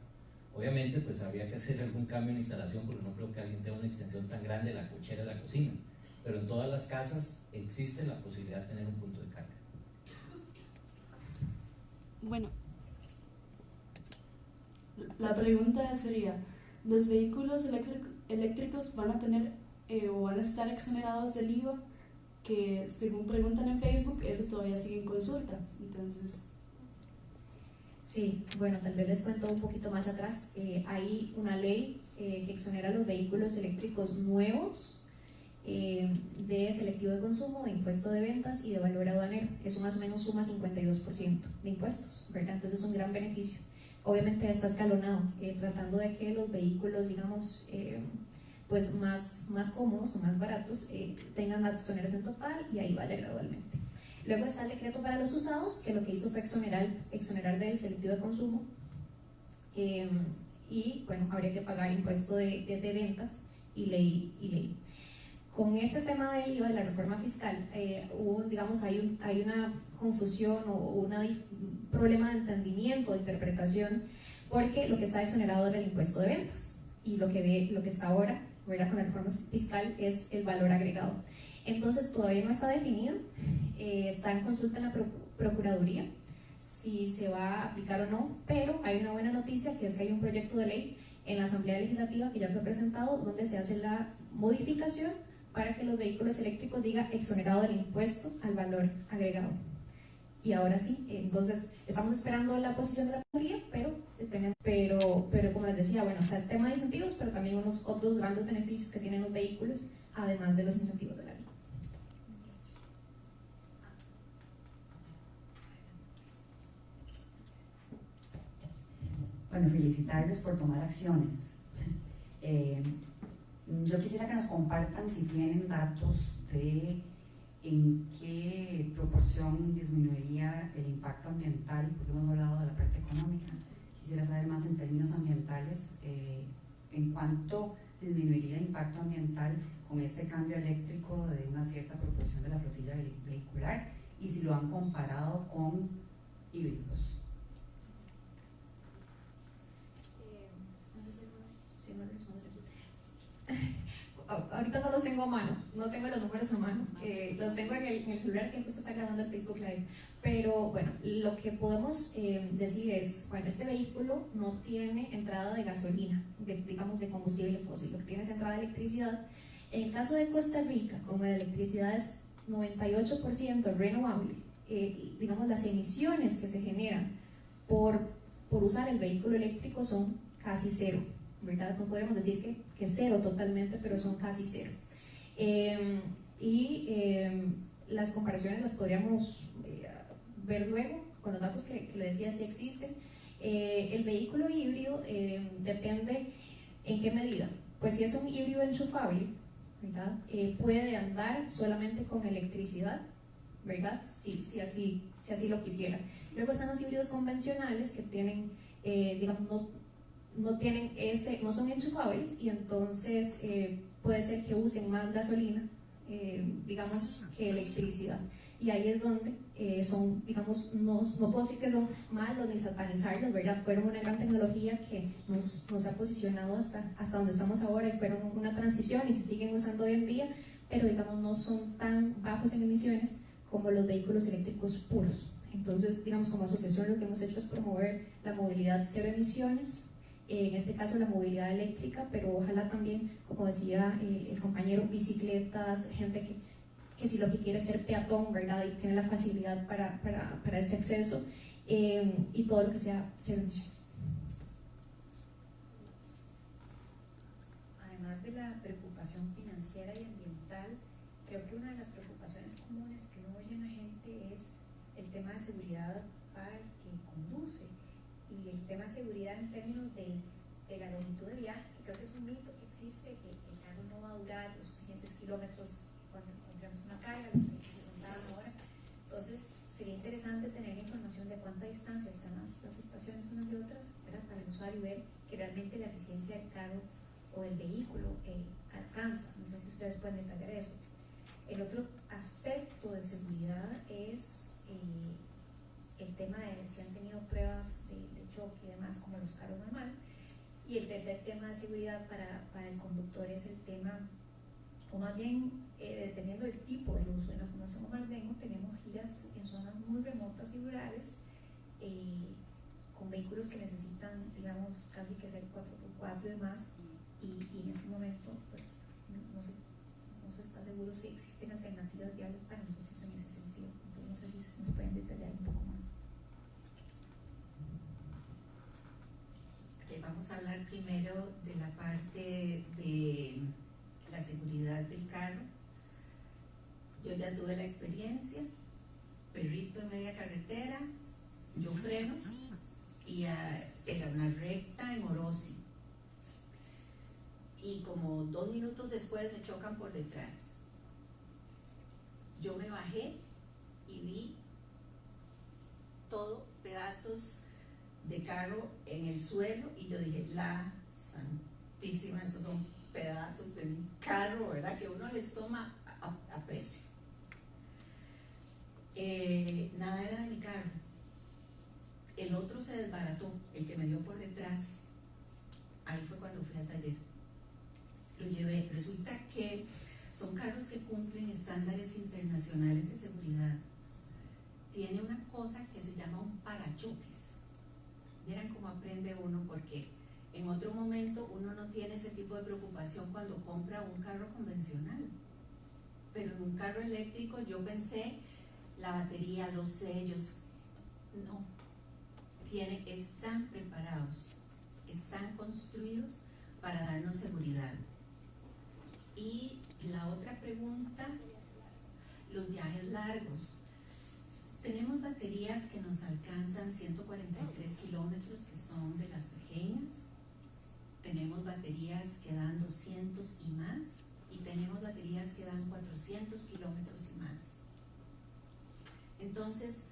Obviamente pues habría que hacer algún cambio en instalación, porque no creo que alguien tenga una extensión tan grande de la cochera de la cocina, pero en todas las casas existe la posibilidad de tener un punto de carga. Bueno, la pregunta sería, ¿los vehículos eléctricos van a tener o van a estar exonerados del IVA? Que según preguntan en Facebook, eso todavía sigue en consulta. Entonces, sí, bueno, tal vez les cuento un poquito más atrás. Hay una ley que exonera los vehículos eléctricos nuevos de selectivo de consumo, de impuesto de ventas y de valor aduanero. Eso más o menos suma 52% de impuestos, ¿verdad? Entonces es un gran beneficio. Obviamente está escalonado, tratando de que los vehículos, digamos, pues más cómodos o más baratos tengan la exoneración total, y ahí vaya gradualmente. Luego está el decreto para los usados, que lo que hizo fue exonerar del selectivo de consumo, y bueno, habría que pagar impuesto de ventas y ley. Con este tema del IVA, de la reforma fiscal, hay una confusión o un problema de entendimiento, de interpretación, porque lo que está exonerado era el impuesto de ventas, y lo que está ahora, ¿verdad?, con la reforma fiscal es el valor agregado. Entonces todavía no está definido, está en consulta en la Procuraduría si se va a aplicar o no, pero hay una buena noticia, que es que hay un proyecto de ley en la Asamblea Legislativa que ya fue presentado, donde se hace la modificación para que los vehículos eléctricos diga exonerado del impuesto al valor agregado. Y ahora sí, entonces estamos esperando la posición de la Procuraduría, pero como les decía, bueno, o sea, el tema de incentivos, pero también unos otros grandes beneficios que tienen los vehículos, además de los incentivos de la ley. Bueno, felicitarlos por tomar acciones. Yo quisiera que nos compartan si tienen datos de en qué proporción disminuiría el impacto ambiental, porque hemos hablado de la parte económica. Quisiera saber más en términos ambientales, en cuánto disminuiría el impacto ambiental con este cambio eléctrico de una cierta proporción de la flotilla vehicular, y si lo han comparado con híbridos. Ahorita no los tengo a mano, no tengo los números a mano, los tengo en el celular que justo está grabando el Facebook Live, pero bueno, lo que podemos decir es, bueno, este vehículo no tiene entrada de gasolina, digamos de combustible fósil, lo que tiene es entrada de electricidad. En el caso de Costa Rica, como la electricidad es 98% renovable, digamos las emisiones que se generan por usar el vehículo eléctrico son casi cero, ¿verdad? No podemos decir que cero totalmente, pero son casi cero. Las comparaciones las podríamos ver luego con los datos que le decía, si existen. El vehículo híbrido depende en qué medida. Pues si es un híbrido enchufable, ¿verdad? Puede andar solamente con electricidad, ¿verdad? Si así lo quisiera. Luego están los híbridos convencionales que tienen, digamos, no son enchufables, y entonces puede ser que usen más gasolina, digamos, que electricidad. Y ahí es donde son, digamos, no puedo decir que son malos ni satanizarlos, ¿verdad? Fueron una gran tecnología que nos ha posicionado hasta donde estamos ahora, y fueron una transición y se siguen usando hoy en día, pero digamos no son tan bajos en emisiones como los vehículos eléctricos puros. Entonces, digamos, como asociación lo que hemos hecho es promover la movilidad cero emisiones, en este caso la movilidad eléctrica, pero ojalá también, como decía el compañero, bicicletas, gente que si lo que quiere es ser peatón, ¿verdad? Y tiene la facilidad para este acceso, y todo lo que sea cero emisiones. Además de la preocupación financiera y ambiental, creo que una de las preocupaciones comunes que uno oye en la gente es el tema de seguridad para el que conduce, y el tema de seguridad en términos de la longitud de viaje, que creo que es un mito que existe, que el carro no va a durar los suficientes kilómetros cuando encontremos una carga, lo que se contaban ahora. Entonces sería interesante tener información de cuánta distancia están las estaciones unas de otras, ¿verdad? Para el usuario, ver que realmente la eficiencia del carro o del vehículo alcanza. No sé si ustedes pueden detallar eso. El otro aspecto de seguridad es el tema de si han tenido pruebas de choque y demás, como los carros normales. Y el tercer tema de seguridad para el conductor es el tema, o más bien, dependiendo del tipo del uso. En la Fundación Omar Bengo tenemos giras en zonas muy remotas y rurales, con vehículos que necesitan, digamos, casi que ser 4x4 y demás, y en este momento pues no se está seguro si existen alternativas viables para nosotros en ese sentido. Entonces no sé si nos pueden detallar un poco más. Okay, vamos a hablar primero de la parte de la seguridad del carro. Yo ya tuve la experiencia, perrito en media carretera, yo freno y era una recta en Orosi, y como 2 minutos después me chocan por detrás. Yo me bajé y vi todo pedazos de carro en el suelo, y yo dije, la santísima, esos son pedazos de mi carro, ¿verdad? Que uno les toma aprecio. Nada era de mi carro. El otro se desbarató, el que me dio por detrás. Ahí fue cuando fui al taller. Lo llevé. Resulta que son carros que cumplen estándares internacionales de seguridad. Tiene una cosa que se llama un parachoques. Miren cómo aprende uno, porque en otro momento uno no tiene ese tipo de preocupación cuando compra un carro convencional. Pero en un carro eléctrico yo pensé, la batería, los sellos, no. Están preparados, están construidos para darnos seguridad. Y la otra pregunta, los viajes largos. Tenemos baterías que nos alcanzan 143 kilómetros, que son de las pequeñas. Tenemos baterías que dan 200 y más, y tenemos baterías que dan 400 kilómetros y más. Entonces,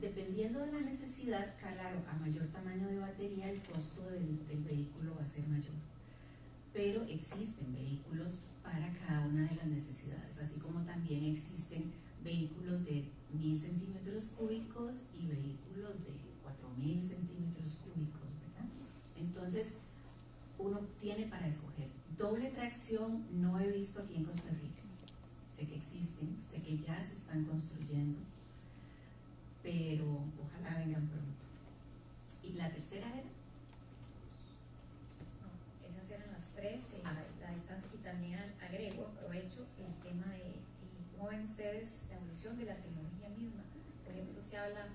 dependiendo de la necesidad, claro, a mayor tamaño de batería, el costo del vehículo va a ser mayor. Pero existen vehículos para cada una de las necesidades, así como también existen vehículos de 1000 centímetros cúbicos y vehículos de 4000 centímetros cúbicos, ¿verdad? Entonces, uno tiene para escoger. Doble tracción no he visto aquí en Costa Rica. Sé que existen, sé que ya se están construyendo, pero ojalá vengan pronto. ¿Y la tercera era? No, esas eran las tres, la distancia, y también agrego, aprovecho el tema de cómo ven ustedes la evolución de la tecnología misma. Por ejemplo, se habla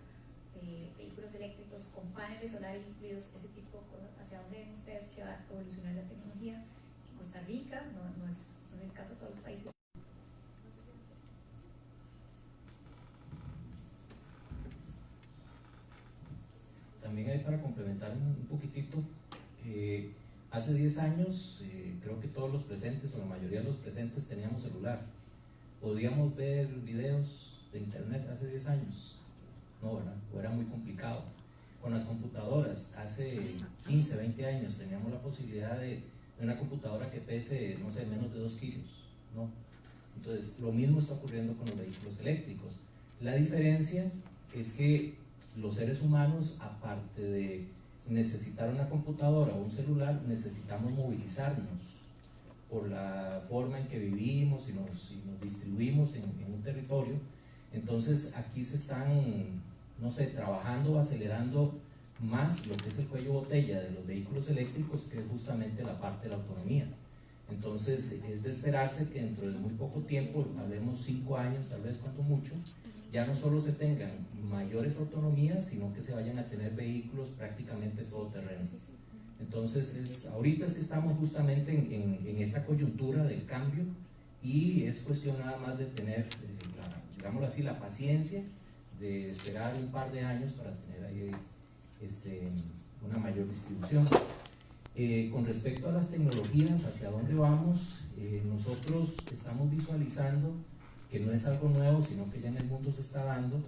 de vehículos eléctricos con paneles solares incluidos, ese tipo de cosas. ¿Hacia dónde ven ustedes que va a evolucionar la tecnología? En Costa Rica, no es el caso de todos los países. También hay para complementar un poquitito, hace 10 años creo que todos los presentes, o la mayoría de los presentes, teníamos celular. Podíamos ver videos de internet hace 10 años, no, ¿verdad? O era muy complicado. Con las computadoras, hace 15, 20 años teníamos la posibilidad de una computadora que pese, no sé, menos de 2 kilos, ¿no? Entonces, lo mismo está ocurriendo con los vehículos eléctricos. La diferencia es que los seres humanos, aparte de necesitar una computadora o un celular, necesitamos movilizarnos por la forma en que vivimos y nos distribuimos en un territorio. Entonces aquí se están, no sé, trabajando o acelerando más lo que es el cuello botella de los vehículos eléctricos, que es justamente la parte de la autonomía. Entonces es de esperarse que dentro de muy poco tiempo, hablemos 5 años, tal vez cuanto mucho, ya no solo se tengan mayores autonomías, sino que se vayan a tener vehículos prácticamente todoterreno. Entonces ahorita es que estamos justamente en esta coyuntura del cambio, y es cuestión nada más de tener, digámoslo así, la paciencia de esperar un par de años para tener ahí una mayor distribución. Con respecto a las tecnologías, hacia dónde vamos, nosotros estamos visualizando que no es algo nuevo, sino que ya en el mundo se está dando,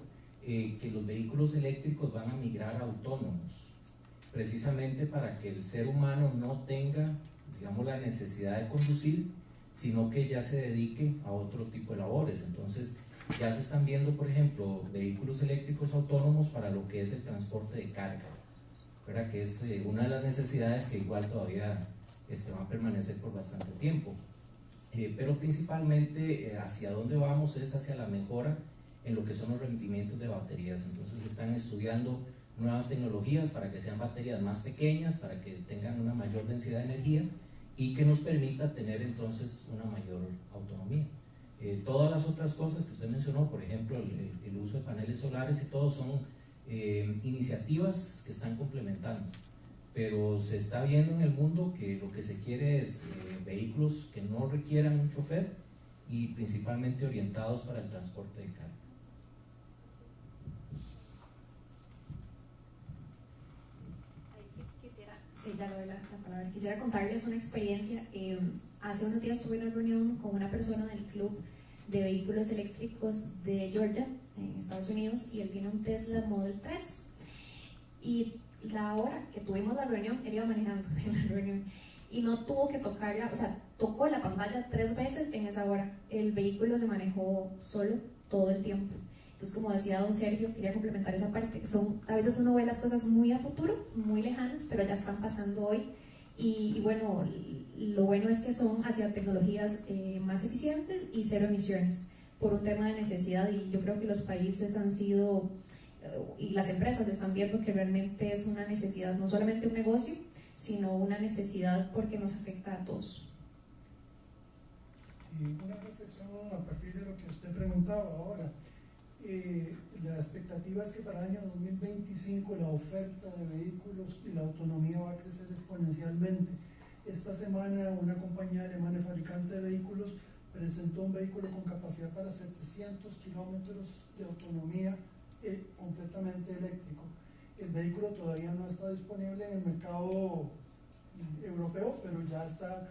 que los vehículos eléctricos van a migrar a autónomos, precisamente para que el ser humano no tenga, digamos, la necesidad de conducir, sino que ya se dedique a otro tipo de labores. Entonces ya se están viendo, por ejemplo, vehículos eléctricos autónomos para lo que es el transporte de carga, ¿verdad? Que es una de las necesidades que igual todavía va a permanecer por bastante tiempo. Pero principalmente hacia dónde vamos es hacia la mejora en lo que son los rendimientos de baterías. Entonces están estudiando nuevas tecnologías para que sean baterías más pequeñas, para que tengan una mayor densidad de energía y que nos permita tener entonces una mayor autonomía. Todas las otras cosas que usted mencionó, por ejemplo el uso de paneles solares y todo, son iniciativas que están complementando, pero se está viendo en el mundo que lo que se quiere es vehículos que no requieran un chofer y principalmente orientados para el transporte de carga. Sí, ya le doy la palabra. Quisiera contarles una experiencia. Hace unos días tuve una reunión con una persona del club de vehículos eléctricos de Georgia, en Estados Unidos, y él tiene un Tesla Model 3. Y la hora que tuvimos la reunión, él iba manejando en la reunión y no tuvo que tocarla, o sea, tocó la pantalla 3 veces en esa hora. El vehículo se manejó solo todo el tiempo. Entonces, como decía don Sergio, quería complementar esa parte. A veces uno ve las cosas muy a futuro, muy lejanas, pero ya están pasando hoy. Y bueno, lo bueno es que son hacia tecnologías más eficientes y cero emisiones, por un tema de necesidad. Y yo creo que los países han sido, y las empresas están viendo que realmente es una necesidad, no solamente un negocio, sino una necesidad porque nos afecta a todos. Y una reflexión a partir de lo que usted preguntaba ahora. La expectativa es que para el año 2025 la oferta de vehículos y la autonomía va a crecer exponencialmente. Esta semana una compañía alemana fabricante de vehículos presentó un vehículo con capacidad para 700 kilómetros de autonomía completamente eléctrico. El vehículo todavía no está disponible en el mercado europeo, pero ya está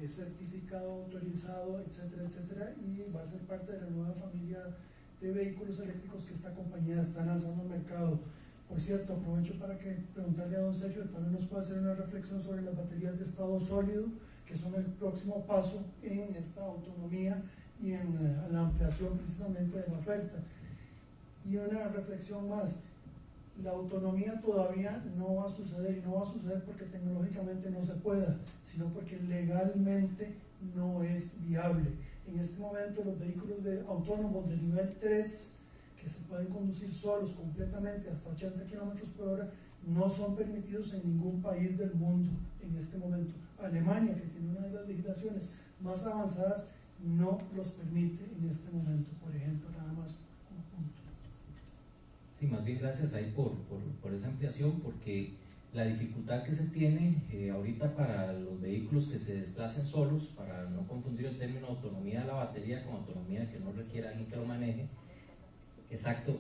certificado, autorizado, etcétera, etcétera, y va a ser parte de la nueva familia de vehículos eléctricos que esta compañía está lanzando al mercado. Por cierto, aprovecho para preguntarle a don Sergio, también nos puede hacer una reflexión sobre las baterías de estado sólido, que son el próximo paso en esta autonomía y en la ampliación precisamente de la oferta. Y una reflexión más, la autonomía todavía no va a suceder, y no va a suceder porque tecnológicamente no se pueda, sino porque legalmente no es viable. En este momento los vehículos autónomos de nivel 3, que se pueden conducir solos completamente hasta 80 kilómetros por hora, no son permitidos en ningún país del mundo en este momento. Alemania, que tiene una de las legislaciones más avanzadas, no los permite en este momento, por ejemplo, nada más un punto. Sí, más bien gracias ahí por esa ampliación, porque la dificultad que se tiene ahorita para los vehículos que se desplacen solos, para no confundir el término autonomía de la batería con autonomía que no requiera alguien que lo maneje, exacto,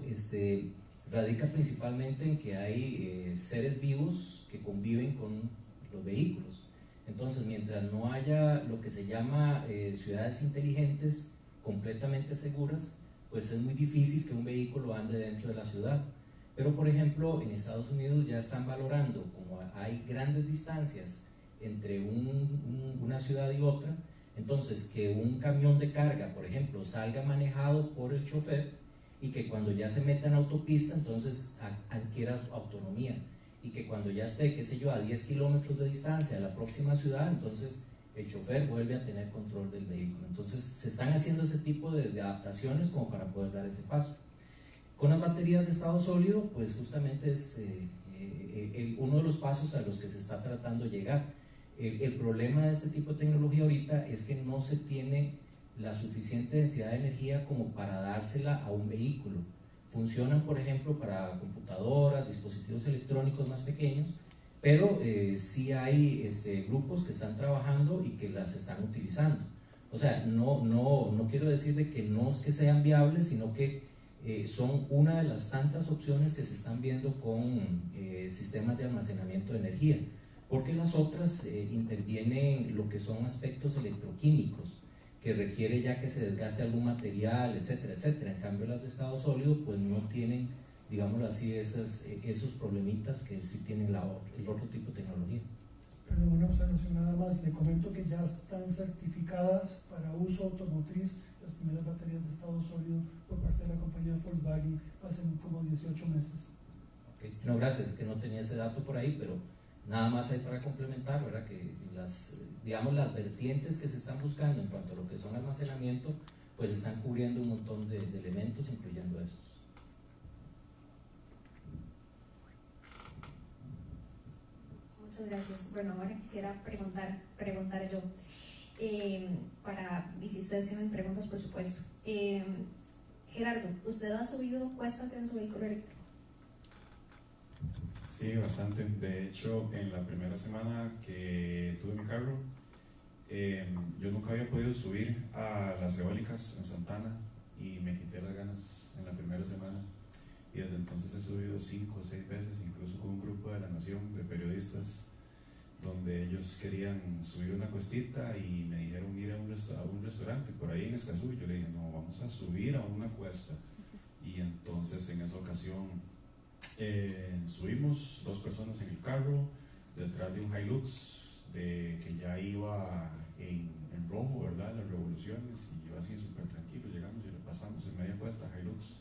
radica principalmente en que hay seres vivos que conviven con los vehículos. Entonces, mientras no haya lo que se llama ciudades inteligentes completamente seguras, pues es muy difícil que un vehículo ande dentro de la ciudad. Pero, por ejemplo, en Estados Unidos ya están valorando, como hay grandes distancias entre una ciudad y otra, entonces que un camión de carga, por ejemplo, salga manejado por el chofer y que cuando ya se meta en autopista, entonces adquiera autonomía, y que cuando ya esté, qué sé yo, a 10 kilómetros de distancia de la próxima ciudad, entonces el chofer vuelve a tener control del vehículo. Entonces se están haciendo ese tipo de adaptaciones como para poder dar ese paso. Con las baterías de estado sólido, pues justamente es uno de los pasos a los que se está tratando de llegar. El problema de este tipo de tecnología ahorita es que no se tiene la suficiente densidad de energía como para dársela a un vehículo. Funcionan, por ejemplo, para computadoras, dispositivos electrónicos más pequeños, pero sí hay grupos que están trabajando y que las están utilizando. O sea, no quiero decir de que no es que sean viables, sino que son una de las tantas opciones que se están viendo con sistemas de almacenamiento de energía, porque las otras intervienen lo que son aspectos electroquímicos, que requiere ya que se desgaste algún material, etcétera, etcétera. En cambio las de estado sólido pues no tienen, digámoslo así, esos problemitas que sí tienen el otro tipo de tecnología. Perdón, una observación nada más, le comento que ya están certificadas para uso automotriz las primeras baterías de estado sólido por parte de la compañía Volkswagen hace como 18 meses. Okay. No, gracias, es que no tenía ese dato por ahí, pero nada más hay para complementar, ¿verdad? Que las vertientes que se están buscando en cuanto a lo que son almacenamiento, pues están cubriendo un montón de elementos, incluyendo estos. Muchas gracias. Bueno, ahora quisiera preguntar yo, y si ustedes tienen preguntas, por supuesto. Gerardo, ¿usted ha subido cuestas en su vehículo eléctrico? Sí, bastante. De hecho, en la primera semana que tuve mi carro, yo nunca había podido subir a las eólicas en Santana y me quité las ganas en la primera semana. Y desde entonces he subido 5 o 6 veces, incluso con un grupo de La Nación, de periodistas, donde ellos querían subir una cuestita y me dijeron ir a un restaurante por ahí en Escazú. Y yo le dije, no, vamos a subir a una cuesta. Y entonces en esa ocasión subimos 2 personas en el carro, detrás de un Hilux que ya iba en rojo, ¿verdad? Las revoluciones, y yo así súper tranquilo, llegamos y le pasamos en media cuesta a Hilux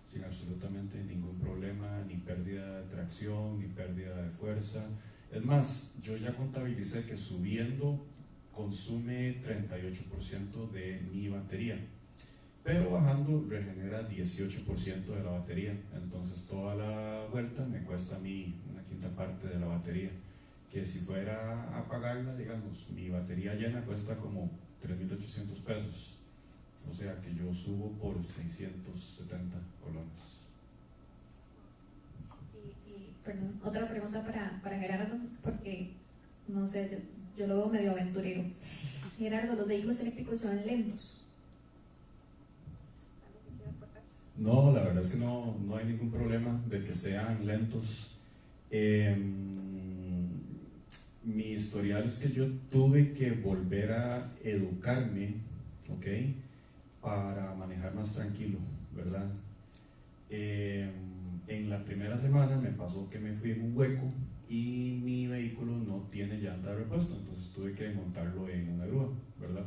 sin absolutamente ningún problema, ni pérdida de tracción, ni pérdida de fuerza. Es más, yo ya contabilicé que subiendo consume 38% de mi batería, pero bajando regenera 18% de la batería. Entonces toda la vuelta me cuesta a mí una quinta parte de la batería, que si fuera a pagarla, digamos, mi batería llena cuesta como 3.800 pesos. O sea que yo subo por 670 colones. Perdón, otra pregunta para Gerardo, porque no sé, yo lo veo medio aventurero. Gerardo, ¿los vehículos eléctricos son lentos? No, la verdad es que no hay ningún problema de que sean lentos. Mi historial es que yo tuve que volver a educarme, ¿ok?, para manejar más tranquilo, ¿verdad? En la primera semana me pasó que me fui en un hueco y mi vehículo no tiene llanta de repuesto, entonces tuve que montarlo en una grúa, ¿verdad?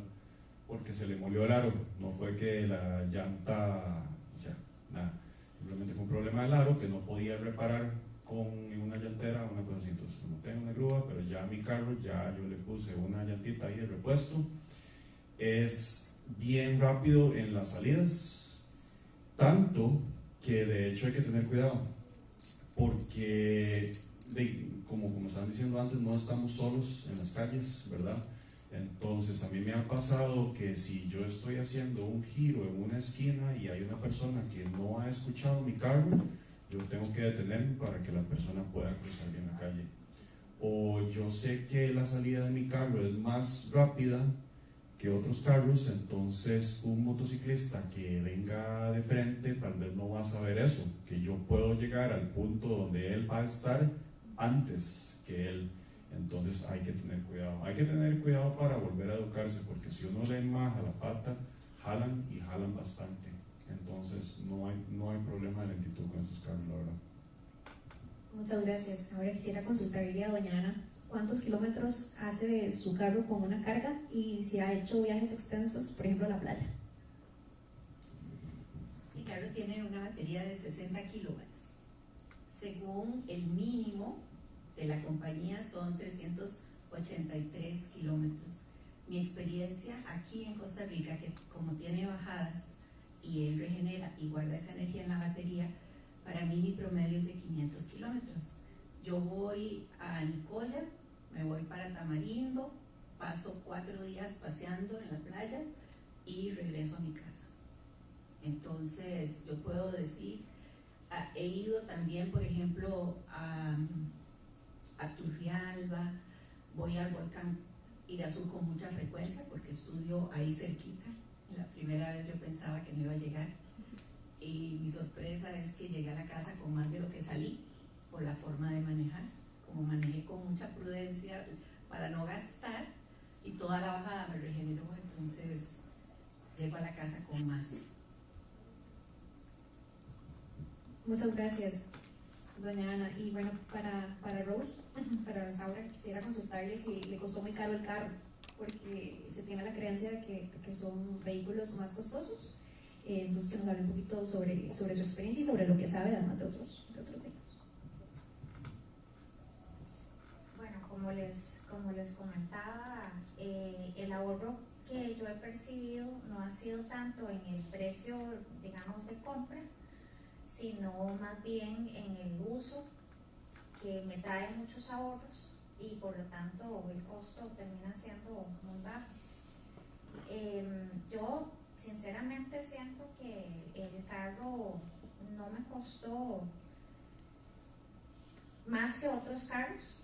Porque se le molió el aro, no fue que la llanta, o sea, nada, simplemente fue un problema del aro que no podía reparar con una llantera o una cosa así. Entonces lo monté en una grúa, pero ya a mi carro ya yo le puse una llantita ahí de repuesto. Es bien rápido en las salidas, tanto que de hecho hay que tener cuidado, porque como estaban diciendo antes, no estamos solos en las calles, ¿verdad? Entonces a mí me ha pasado que si yo estoy haciendo un giro en una esquina y hay una persona que no ha escuchado mi carro, yo tengo que detenerme para que la persona pueda cruzar bien la calle. O yo sé que la salida de mi carro es más rápida que otros carros, entonces un motociclista que venga de frente tal vez no va a saber eso, que yo puedo llegar al punto donde él va a estar antes que él. Entonces hay que tener cuidado para volver a educarse, porque si uno le maja la pata, jalan y jalan bastante. Entonces no hay problema de lentitud con estos carros, la verdad. Muchas gracias. Ahora quisiera consultarle a doña Ana, ¿cuántos kilómetros hace su carro con una carga y si ha hecho viajes extensos, por ejemplo a la playa? Mi carro tiene una batería de 60 kilowatts. Según el mínimo de la compañía son 383 kilómetros, Mi experiencia aquí en Costa Rica, que como tiene bajadas y él regenera y guarda esa energía en la batería, para mí mi promedio es de 500 kilómetros. Yo voy a Nicoya, me voy para Tamarindo, paso 4 días paseando en la playa y regreso a mi casa. Entonces yo puedo decir, he ido también, por ejemplo, a Turrialba, voy al volcán Irazú con mucha frecuencia porque estudio ahí cerquita. La primera vez yo pensaba que no iba a llegar y mi sorpresa es que llegué a la casa con más de lo que salí por la forma de manejar. Como manejé con mucha prudencia para no gastar y toda la bajada me regeneró, entonces llego a la casa con más. Muchas gracias, doña Ana. Y bueno, para Rose, para Saura, quisiera consultarle si le costó muy caro el carro, porque se tiene la creencia de que son vehículos más costosos. Entonces, que nos hable un poquito sobre su experiencia y sobre lo que sabe, además de otros vehículos. Bueno, como les comentaba, el ahorro que yo he percibido no ha sido tanto en el precio, digamos, de compra, sino más bien en el uso, que me trae muchos ahorros y por lo tanto el costo termina siendo muy bajo. Yo sinceramente siento que el carro no me costó más que otros carros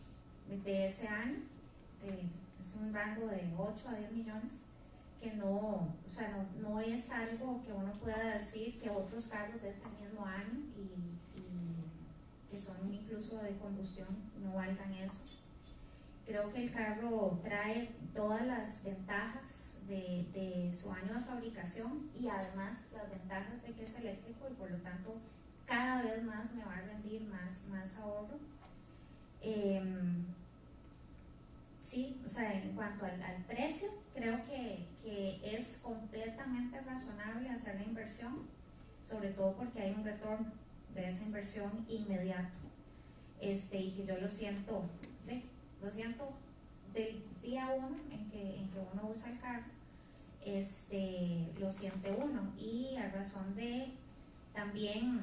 de ese año, es un rango de 8 a 10 millones, que no, o sea, no es algo que uno pueda decir que otros carros de ese mismo año y que son incluso de combustión no valgan eso. Creo que el carro trae todas las ventajas de su año de fabricación y además las ventajas de que es eléctrico y por lo tanto cada vez más me va a rendir más ahorro. Sí, o sea, en cuanto al precio, creo que es completamente razonable hacer la inversión, sobre todo porque hay un retorno de esa inversión inmediato, y que yo lo siento del día 1 en que uno usa el carro, lo siente uno, y a razón de también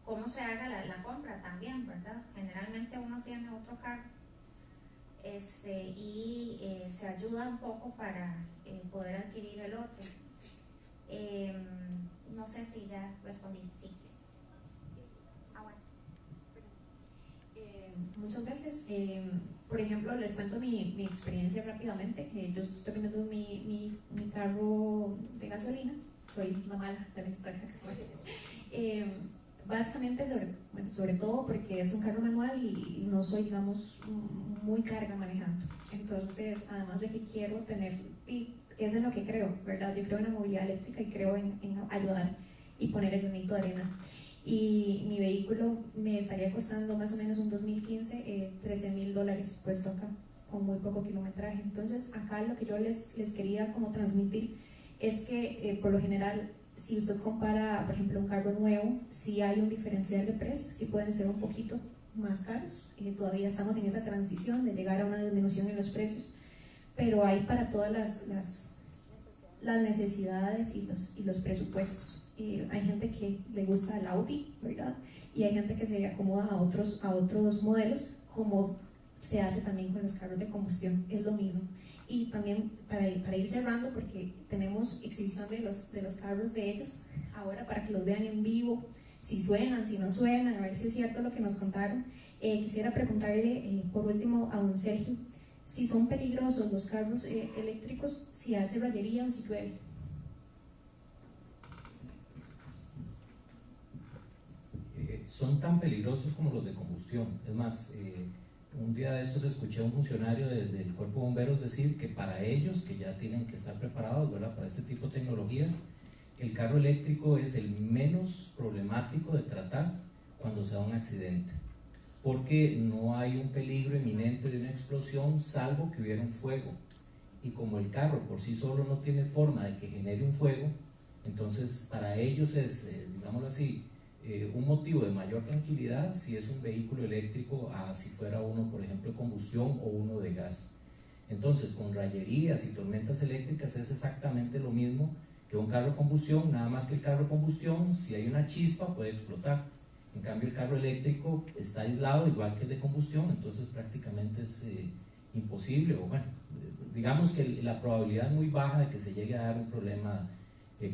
cómo se haga la compra también, ¿verdad? Generalmente uno tiene otro carro y se ayuda un poco para poder adquirir el otro. No sé si ya respondí. Sí. Bueno. Muchas gracias. Por ejemplo, les cuento mi experiencia rápidamente. Yo estoy vendiendo mi carro de gasolina. Soy una mala de la historia. Básicamente, sobre todo porque es un carro manual y no soy, digamos, muy carga manejando. Entonces, además de que quiero tener, y eso es lo que creo, ¿verdad? Yo creo en la movilidad eléctrica y creo en ayudar y poner el granito de arena. Y mi vehículo me estaría costando más o menos un 2015 $13,000 puesto acá, con muy poco kilometraje. Entonces, acá lo que yo les quería como transmitir es que por lo general, si usted compara, por ejemplo, un carro nuevo, sí hay un diferencial de precios, sí pueden ser un poquito más caros, todavía estamos en esa transición de llegar a una disminución en los precios, pero hay para todas las necesidades y los presupuestos. Hay gente que le gusta el Audi, ¿verdad? Y hay gente que se acomoda a otros modelos, como se hace también con los carros de combustión, es lo mismo. Y también para ir cerrando, porque tenemos exhibición de los carros de ellos ahora para que los vean en vivo, si suenan, si no suenan, a ver si es cierto lo que nos contaron. Quisiera preguntarle por último a don Sergio si son peligrosos los carros eléctricos, si hace rayería o si llueve. Son tan peligrosos como los de combustión. Es más, un día de estos escuché a un funcionario del Cuerpo de Bomberos decir que para ellos, que ya tienen que estar preparados, ¿verdad?, para este tipo de tecnologías, el carro eléctrico es el menos problemático de tratar cuando se da un accidente, porque no hay un peligro inminente de una explosión salvo que hubiera un fuego, y como el carro por sí solo no tiene forma de que genere un fuego, entonces para ellos es, digámoslo así, un motivo de mayor tranquilidad si es un vehículo eléctrico a si fuera uno, por ejemplo, de combustión o uno de gas. Entonces, con rayerías y tormentas eléctricas es exactamente lo mismo que un carro de combustión, nada más que el carro de combustión, si hay una chispa, puede explotar. En cambio, el carro eléctrico está aislado, igual que el de combustión, entonces prácticamente es imposible, o bueno, digamos que la probabilidad es muy baja de que se llegue a dar un problema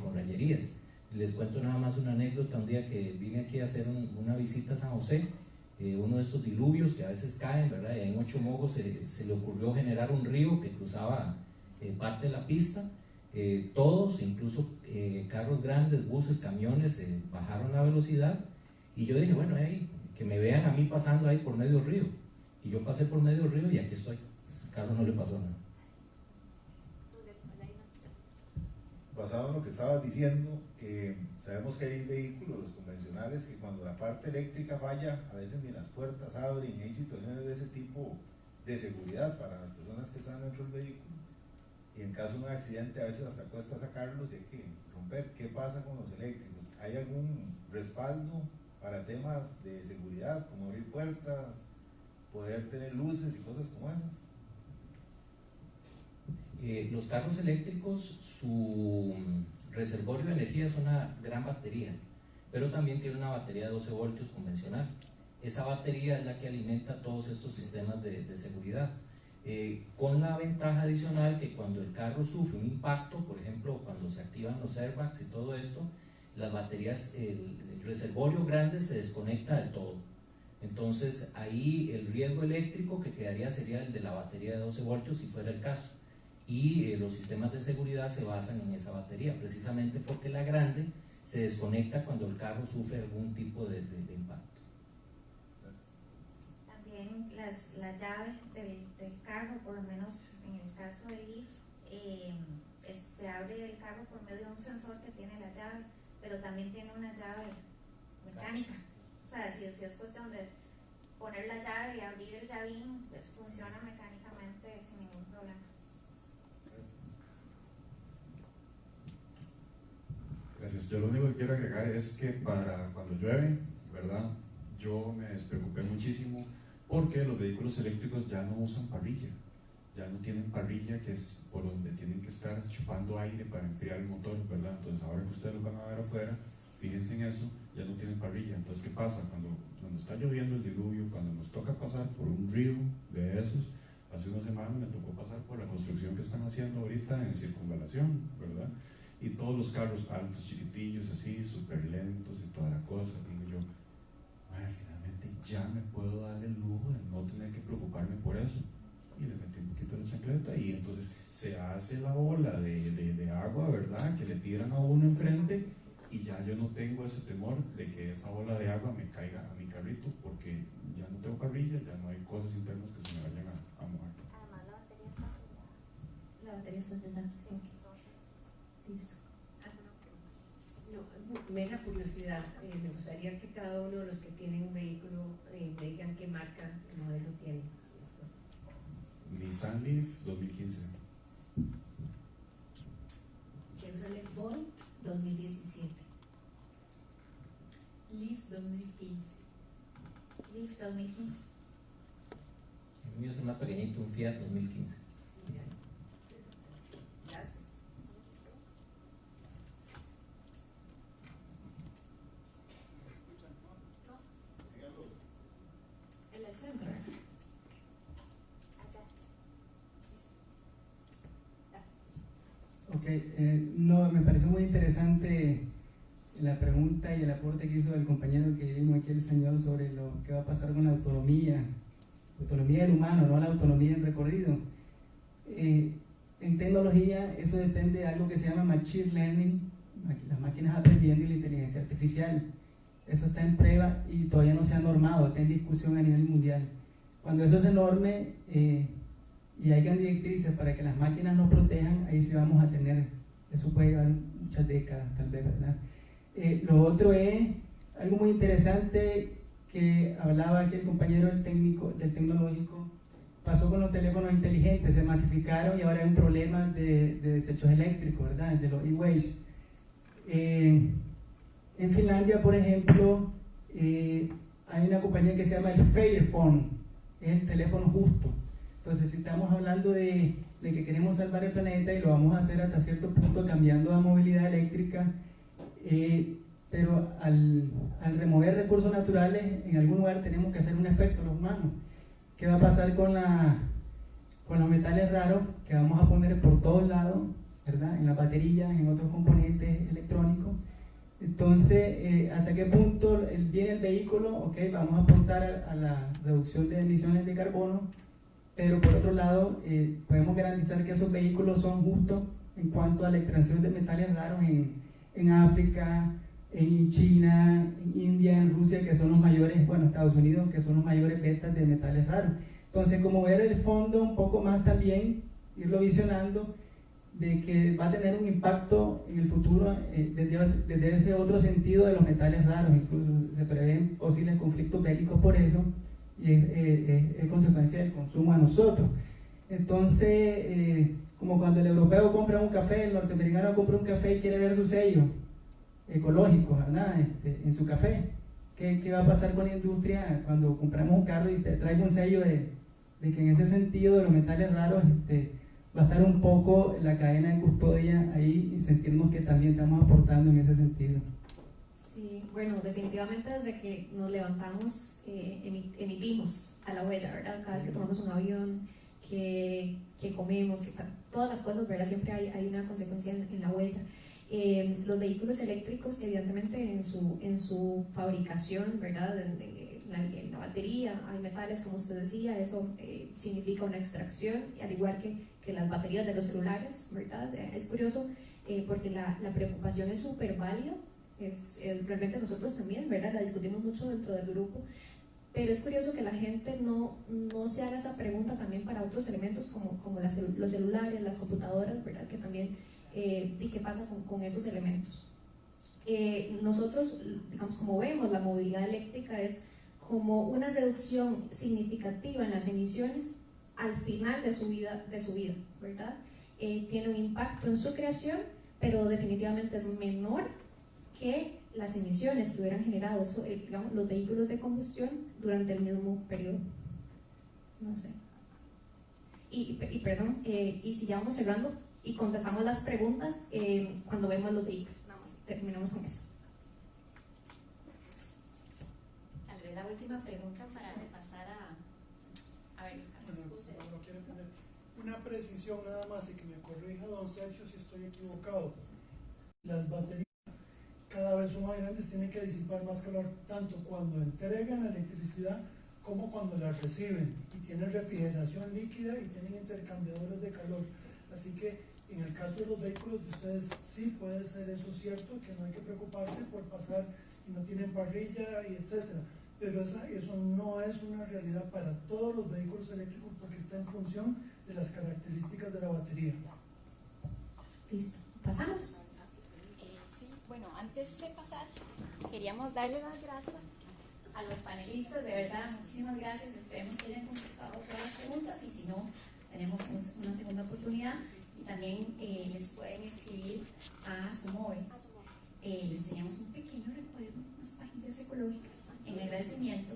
con rayerías. Les cuento nada más una anécdota. Un día que vine aquí a hacer una visita a San José, uno de estos diluvios que a veces caen, ¿verdad? Y en Ocho Mogos se le ocurrió generar un río que cruzaba parte de la pista. Todos, incluso carros grandes, buses, camiones, bajaron la velocidad, y yo dije, bueno, que me vean a mí pasando ahí por medio del río. Y yo pasé por medio del río y aquí estoy. Al carro no le pasó nada. Basado en lo que estabas diciendo, sabemos que hay vehículos, los convencionales, que cuando la parte eléctrica falla, a veces ni las puertas abren, y hay situaciones de ese tipo de seguridad para las personas que están dentro del vehículo, y en caso de un accidente a veces hasta cuesta sacarlos y hay que romper. ¿Qué pasa con los eléctricos? ¿Hay algún respaldo para temas de seguridad, como abrir puertas, poder tener luces y cosas como esas? Los carros eléctricos, su reservorio de energía es una gran batería, pero también tiene una batería de 12 voltios convencional. Esa batería es la que alimenta todos estos sistemas de seguridad, con la ventaja adicional que cuando el carro sufre un impacto, por ejemplo cuando se activan los airbags y todo esto, las baterías, el reservorio grande se desconecta del todo. Entonces ahí el riesgo eléctrico que quedaría sería el de la batería de 12 voltios si fuera el caso. Y los sistemas de seguridad se basan en esa batería, precisamente porque la grande se desconecta cuando el carro sufre algún tipo de impacto. También la llave del carro, por lo menos en el caso del Leaf, se abre el carro por medio de un sensor que tiene la llave, pero también tiene una llave mecánica. O sea, si es cuestión de poner la llave y abrir el llavín, pues funciona mecánicamente sin ningún problema. Gracias. Yo lo único que quiero agregar es que para cuando llueve, ¿verdad? Yo me despreocupé muchísimo porque los vehículos eléctricos ya no usan parrilla, ya no tienen parrilla, que es por donde tienen que estar chupando aire para enfriar el motor, ¿verdad? Entonces ahora que ustedes lo van a ver afuera, fíjense en eso, ya no tienen parrilla. Entonces, ¿qué pasa? Cuando está lloviendo el diluvio, cuando nos toca pasar por un río de esos, hace una semana me tocó pasar por la construcción que están haciendo ahorita en Circunvalación, ¿verdad? Y todos los carros altos, chiquitillos, así, súper lentos y toda la cosa. Digo yo, bueno, finalmente ya me puedo dar el lujo de no tener que preocuparme por eso. Y le metí un poquito de chancleta y entonces se hace la ola de agua, ¿verdad? Que le tiran a uno enfrente y ya yo no tengo ese temor de que esa ola de agua me caiga a mi carrito porque ya no tengo parrilla, ya no hay cosas internas que se me vayan a mojar. Además, la batería está sellada. La batería está sellada, sí. Listo. No, me da curiosidad. Me gustaría que cada uno de los que tienen un vehículo me digan qué marca y modelo tienen. Nissan Leaf 2015. Chevrolet Bolt 2017. Leaf 2015. Leaf 2015. El mío es el más pequeñito, un Fiat 2015. Gracias. El centro. Ok, no, me pareció muy interesante la pregunta y el aporte que hizo el compañero que vino aquí, el señor, sobre lo que va a pasar con la autonomía del humano, no la autonomía en recorrido. En tecnología eso depende de algo que se llama Machine Learning, las máquinas aprendiendo y la inteligencia artificial. Eso está en prueba y todavía no se ha normado, está en discusión a nivel mundial. Cuando eso se norme y hayan directrices para que las máquinas nos protejan, ahí sí vamos a tener, eso puede llevar muchas décadas tal vez, ¿verdad? Lo otro es algo muy interesante que hablaba aquí el compañero del tecnológico, pasó con los teléfonos inteligentes, se masificaron y ahora hay un problema de desechos eléctricos, ¿verdad? De los e-waste. En Finlandia, por ejemplo, hay una compañía que se llama el Fairphone, es el teléfono justo. Entonces, si estamos hablando de que queremos salvar el planeta y lo vamos a hacer hasta cierto punto cambiando la movilidad eléctrica, pero al remover recursos naturales, en algún lugar tenemos que hacer un efecto los humanos. ¿Qué va a pasar con los metales raros que vamos a poner por todos lados, ¿verdad? En las baterías, en otros componentes electrónicos? Entonces, ¿hasta qué punto viene el vehículo? Ok, vamos a apuntar a la reducción de emisiones de carbono, pero por otro lado, podemos garantizar que esos vehículos son justos en cuanto a la extracción de metales raros en África, en China, en India, en Rusia, que son los mayores, bueno, Estados Unidos, que son los mayores ventas de metales raros. Entonces, como ver el fondo un poco más también, irlo visionando, de que va a tener un impacto en el futuro desde ese otro sentido de los metales raros, incluso se prevén posibles conflictos bélicos por eso, y es consecuencia del consumo a nosotros. Entonces, como cuando el europeo compra un café, el norteamericano compra un café y quiere ver su sello ecológico, ¿verdad? En su café. ¿Qué va a pasar con la industria cuando compramos un carro y te traigo un sello de que en ese sentido de los metales raros va a estar un poco la cadena de custodia ahí y sentirnos que también estamos aportando en ese sentido? Sí, bueno, definitivamente desde que nos levantamos emitimos a la huella, ¿verdad? Cada vez que tomamos un avión, que comemos, todas las cosas, ¿verdad? Siempre hay una consecuencia en la huella. Los vehículos eléctricos, evidentemente en su fabricación, ¿verdad? En la batería hay metales, como usted decía, eso significa una extracción, al igual que las baterías de los celulares, ¿verdad? Es curioso porque la preocupación es súper válida, realmente nosotros también, ¿verdad? La discutimos mucho dentro del grupo, pero es curioso que la gente no se haga esa pregunta también para otros elementos como los celulares, las computadoras, ¿verdad? Que también, ¿y qué pasa con esos elementos? Nosotros, digamos, como vemos, la movilidad eléctrica es como una reducción significativa en las emisiones al final de su vida, ¿verdad? Tiene un impacto en su creación, pero definitivamente es menor que las emisiones que hubieran generado digamos, los vehículos de combustión durante el mismo periodo. No sé. Perdón, y si ya vamos cerrando y contestamos las preguntas cuando vemos los vehículos. Nada más, terminamos con eso. Tal vez la última pregunta para pasar a ver, Oscar. Bueno, quiero tener una precisión nada más y que me corrija don Sergio si estoy equivocado. Las baterías cada vez son más grandes, tienen que disipar más calor tanto cuando entregan electricidad como cuando la reciben, y tienen refrigeración líquida y tienen intercambiadores de calor. Así que en el caso de los vehículos de ustedes sí puede ser eso cierto, que no hay que preocuparse por pasar y no tienen parrilla y etcétera, pero eso no es una realidad para todos los vehículos eléctricos porque está en función de las características de la batería. Listo, pasamos. Sí, bueno, antes de pasar queríamos darle las gracias a los panelistas, de verdad, muchísimas gracias, esperemos que hayan contestado todas las preguntas y si no, tenemos una segunda oportunidad y también les pueden escribir a su móvil. Les teníamos un pequeño recuerdo, unas páginas ecológicas en agradecimiento.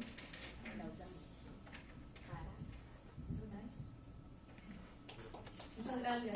Muchas gracias.